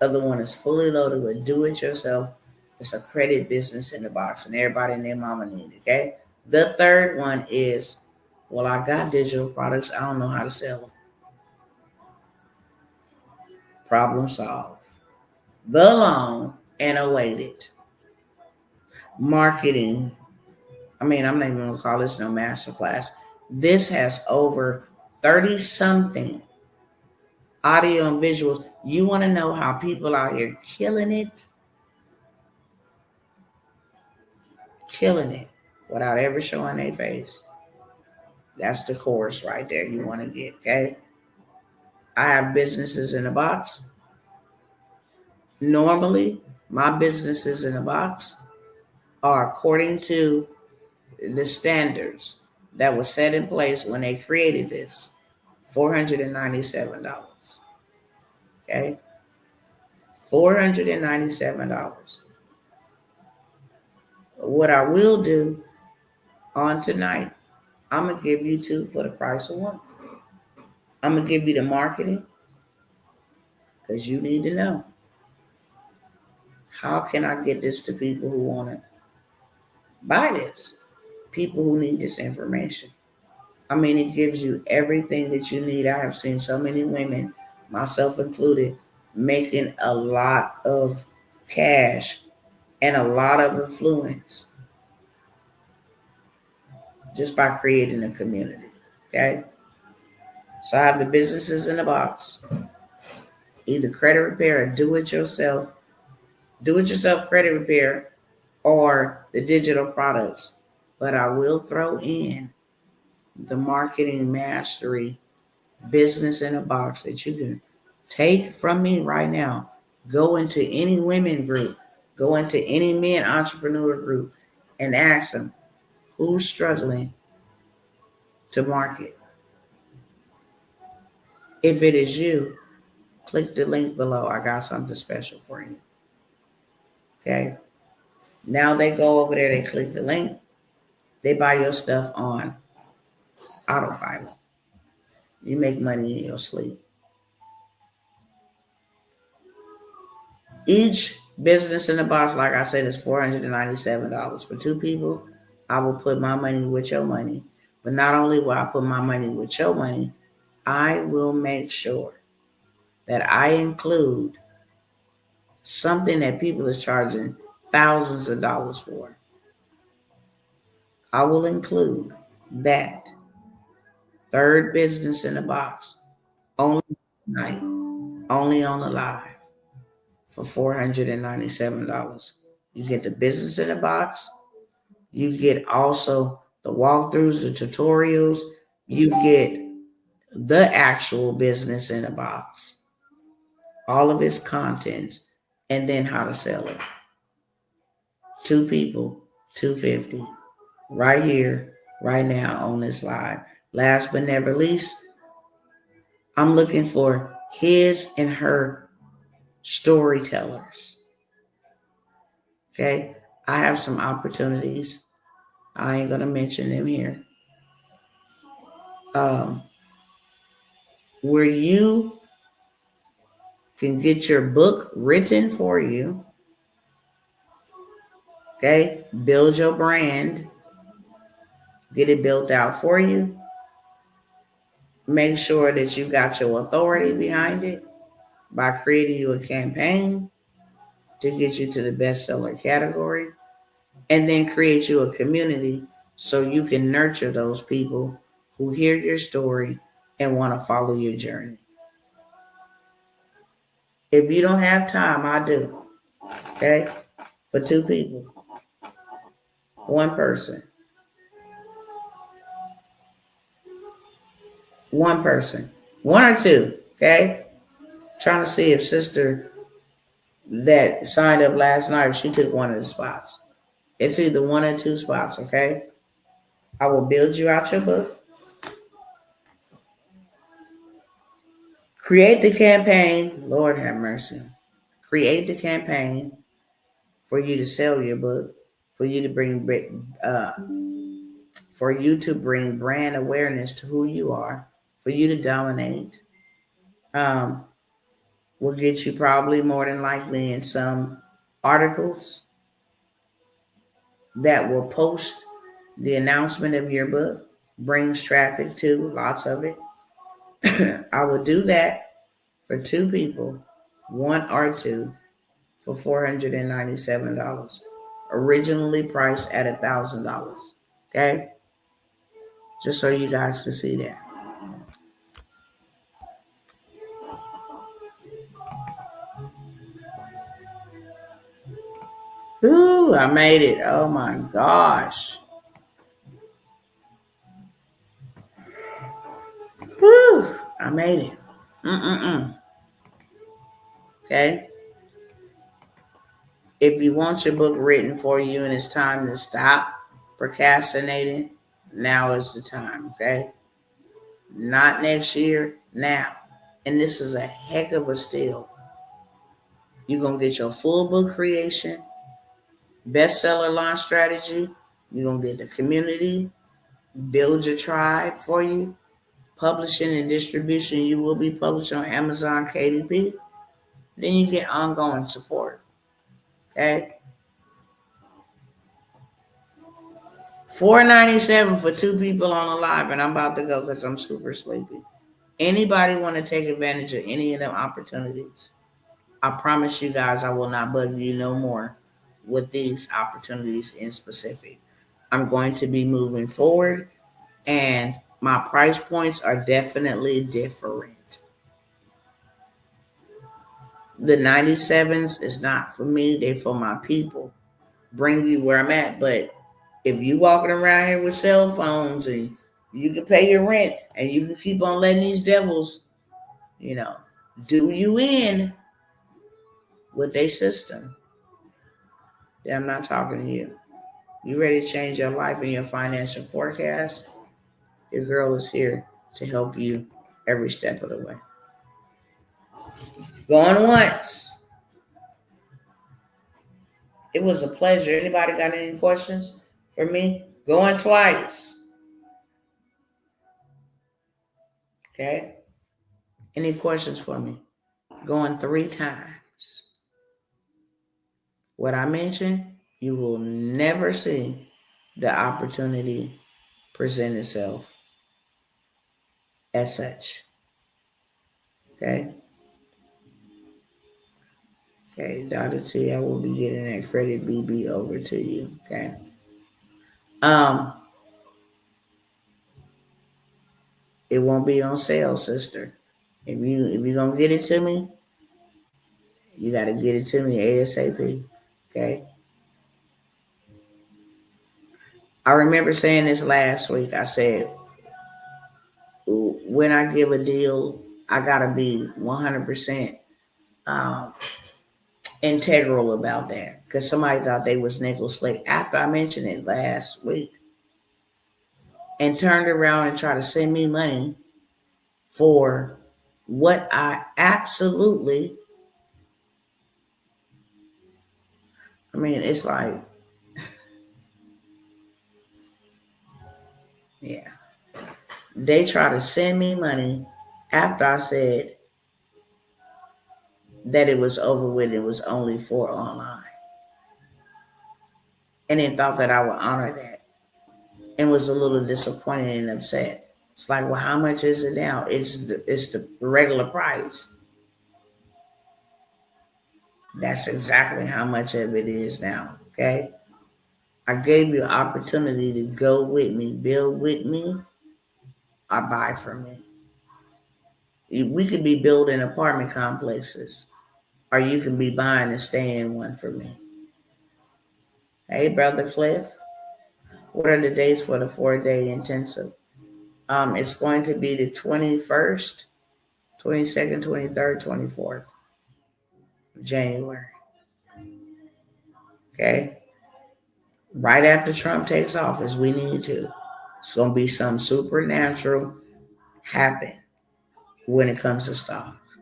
Other one is fully loaded with do-it-yourself. It's a credit business in the box, and everybody and their mama need it, okay? The third one is, well, I got digital products. I don't know how to sell them. Problem solved. The long and awaited marketing. I'm not even going to call this no masterclass. This has over 30 something audio and visuals. You want to know how people out here killing it without ever showing their face. That's the course right there you want to get, okay? I have businesses in a box. Normally, my businesses in a box are according to the standards that were set in place when they created this. $497. Okay? $497. What I will do on tonight, I'm going to give you 2 for the price of 1. I'm going to give you the marketing because you need to know. How can I get this to people who want to buy this? People who need this information. It gives you everything that you need. I have seen so many women, myself included, making a lot of cash and a lot of influence just by creating a community. Okay? So I have the businesses in the box. Either credit repair or do-it-yourself credit repair or the digital products. But I will throw in the marketing mastery business in a box that you can take from me right now. Go into any women group, go into any men entrepreneur group and ask them who's struggling to market. If it is you, click the link below. I got something special for you. Okay. Now they go over there, they click the link, they buy your stuff on autopilot. You make money in your sleep. Each business in the box, like I said, is $497 for 2 people. I will put my money with your money. But not only will I put my money with your money, I will make sure that I include something that people are charging thousands of dollars for. I will include that third business in the box only tonight, only on the live for $497. You get the business in the box. You get also the walkthroughs, the tutorials. You get the actual business in a box, all of its contents, and then how to sell it. 2 people, $250, right here, right now on this live. Last but never least, I'm looking for his and her storytellers. Okay, I have some opportunities. I ain't gonna mention them here. Where you can get your book written for you. Okay, build your brand, get it built out for you. Make sure that you got your authority behind it by creating you a campaign to get you to the bestseller category, and then create you a community so you can nurture those people who hear your story and want to follow your journey. If you don't have time, I do. Okay, for 2 people, 1 person. 1 person. 1 or 2. Okay. Trying to see if sister that signed up last night, she took one of the spots. It's either 1 or 2 spots. Okay. I will build you out your book. Create the campaign. Lord have mercy. Create the campaign for you to sell your book, for you to bring brand awareness to who you are, for you to dominate. Will get you probably more than likely in some articles that will post the announcement of your book, brings traffic to lots of it. I would do that for 2 people, 1 or 2, for $497. Originally priced at $1,000. Okay? Just so you guys can see that. Ooh, I made it. Oh my gosh. Whew, I made it. Okay? If you want your book written for you and it's time to stop procrastinating, now is the time, okay? Not next year, now. And this is a heck of a steal. You're going to get your full book creation, bestseller launch strategy. You're going to get the community, build your tribe for you, publishing and distribution. You will be published on Amazon KDP. Then you get ongoing support, okay? $497 for 2 people on the live, and I'm about to go because I'm super sleepy. Anybody want to take advantage of any of them opportunities? I promise you guys I will not bug you no more with these opportunities in specific. I'm going to be moving forward, and my price points are definitely different. The 97s is not for me, they're for my people. Bring you where I'm at, but if you walking around here with cell phones and you can pay your rent and you can keep on letting these devils, do you in with their system, then I'm not talking to you. You ready to change your life and your financial forecast? Your girl is here to help you every step of the way. Going once. It was a pleasure. Anybody got any questions for me? Going twice. Okay. Any questions for me? Going 3 times. What I mentioned, you will never see the opportunity present itself as such. Okay. Okay, Dr. T, I will be getting that credit BB over to you. Okay. Um, it won't be on sale, sister. If you're gonna get it to me, you gotta get it to me ASAP. Okay. I remember saying this last week. I said, when I give a deal, I gotta be 100% integral about that, because somebody thought they was nickel slick after I mentioned it last week and turned around and tried to send me money for what I absolutely, I mean, it's like, yeah, they try to send me money after I said that it was over with, it was only for online, and then thought that I would honor that, and was a little disappointed and upset. It's like, well, how much is it now? It's the regular price. That's exactly how much of it is now. Okay. I gave you an opportunity to go with me, build with me, or buy from me. We could be building apartment complexes, or you can be buying and staying in one for me. Hey, Brother Cliff, what are the dates for the 4-day intensive? It's going to be the 21st, 22nd, 23rd, 24th of January. Okay. Right after Trump takes office, we need to. It's going to be some supernatural happen when it comes to stocks.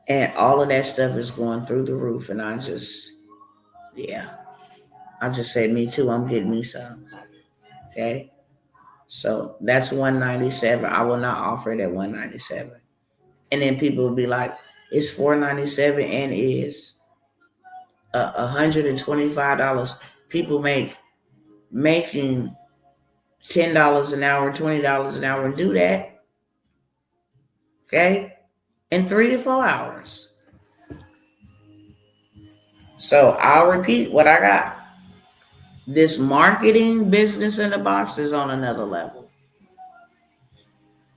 And all of that stuff is going through the roof. And I just say, me too. I'm getting me some. Okay. So that's 197. I will not offer it at 197. And then people will be like, it's 497 and is $125. People making $10 an hour, $20 an hour, and do that. Okay. In 3 to 4 hours. So I'll repeat what I got. This marketing business in the box is on another level.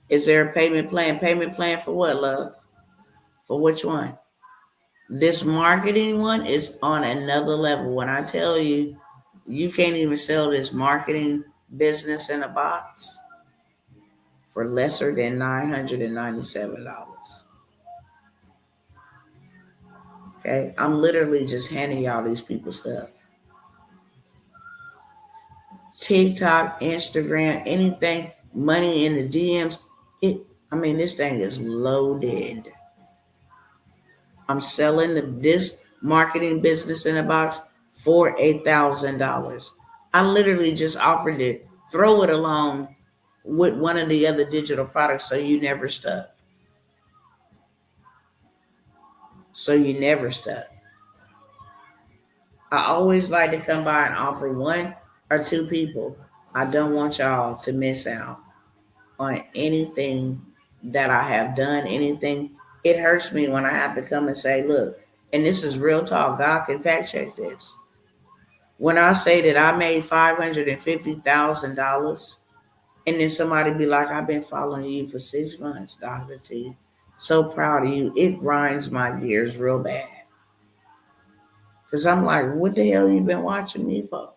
Is there a payment plan? Payment plan for what, love? For which one? This marketing one is on another level. When I tell you, you can't even sell this marketing business in a box for lesser than $997. Okay, I'm literally just handing y'all these people stuff. TikTok, Instagram, anything, money in the DMs. This thing is loaded. I'm selling this marketing business in a box for $8,000. I literally just offered to throw it along with one of the other digital products so you never stuck. I always like to come by and offer 1 or 2 people. I don't want y'all to miss out on anything that I have done, anything. It hurts me when I have to come and say, look, and this is real talk. God can fact check this. When I say that I made $550,000, and then somebody be like, I've been following you for 6 months, Dr. T. So proud of you. It grinds my gears real bad. Because I'm like, what the hell you been watching me for?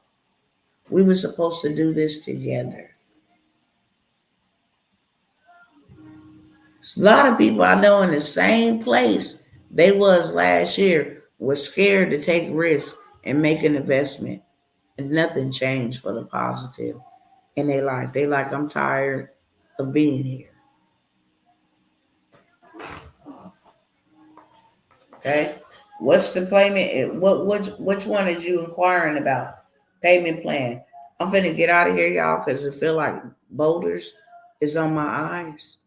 We were supposed to do this together. A lot of people I know in the same place they was last year was scared to take risks and make an investment. And nothing changed for the positive in their life. They like, I'm tired of being here. Okay. What's the payment? Which one is you inquiring about? Payment plan. I'm finna get out of here, y'all, because it feel like boulders is on my eyes.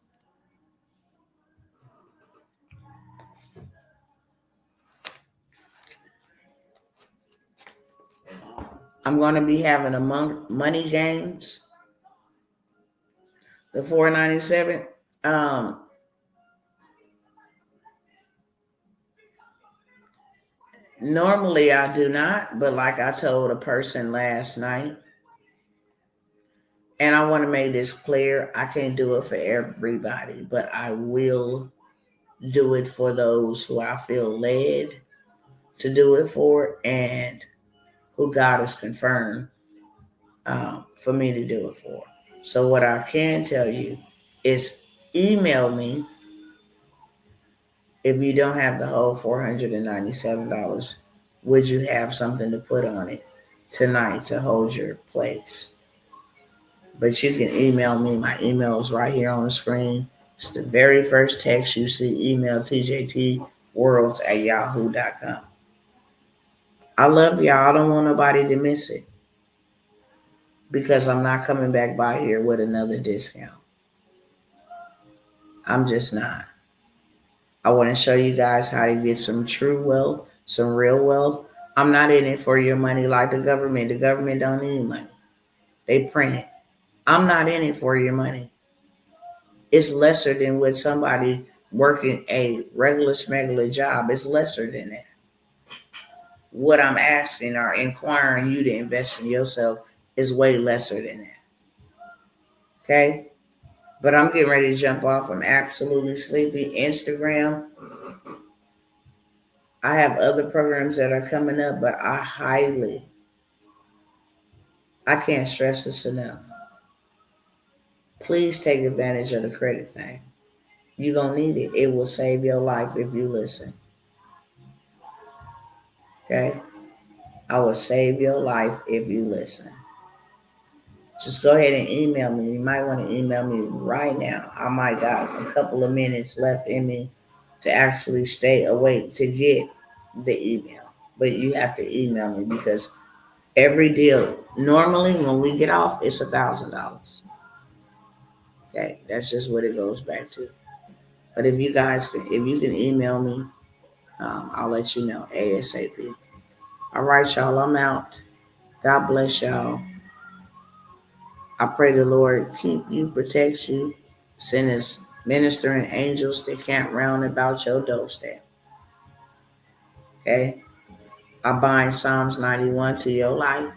I'm gonna be having a money games. The $4.97. Normally I do not, but like I told a person last night, and I want to make this clear, I can't do it for everybody, but I will do it for those who I feel led to do it for and who God has confirmed for me to do it for. So what I can tell you is email me if you don't have the whole $497. Would you have something to put on it tonight to hold your place? But you can email me. My email is right here on the screen. It's the very first text you see. Email tjtworlds@yahoo.com. I love y'all. I don't want nobody to miss it because I'm not coming back by here with another discount. I'm just not. I want to show you guys how to get some true wealth, some real wealth. I'm not in it for your money like the government. The government don't need money. They print it. I'm not in it for your money. It's lesser than with somebody working a regular smuggler job. It's lesser than that. What I'm asking or inquiring you to invest in yourself is way lesser than that. Okay? But I'm getting ready to jump off. I'm absolutely sleepy. Instagram. I have other programs that are coming up, but I can't stress this enough. Please take advantage of the credit thing. You're going to need it. It will save your life if you listen. Okay? I will save your life if you listen. Just go ahead and email me. You might want to email me right now. I might got a couple of minutes left in me to actually stay awake to get the email. But you have to email me because every deal, normally when we get off, it's $1,000. Okay, that's just what it goes back to. But if you can email me, I'll let you know ASAP. All right, y'all, I'm out. God bless y'all. I pray the Lord keep you, protect you, send us ministering angels that camp round about your doorstep. Okay? I bind Psalms 91 to your life.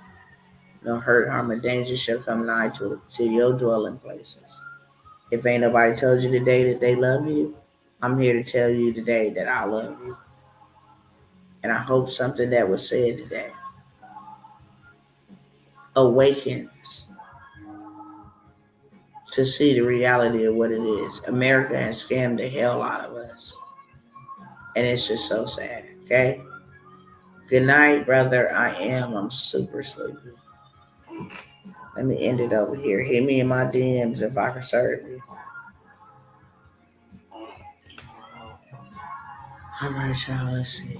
No hurt, harm, or danger shall come nigh to your dwelling places. If ain't nobody told you today that they love you, I'm here to tell you today that I love you. And I hope something that was said today awakens to see the reality of what it is. America has scammed the hell out of us. And it's just so sad, okay? Good night, brother. I'm super sleepy. Let me end it over here. Hit me in my DMs if I can serve you. All right, y'all, let's see.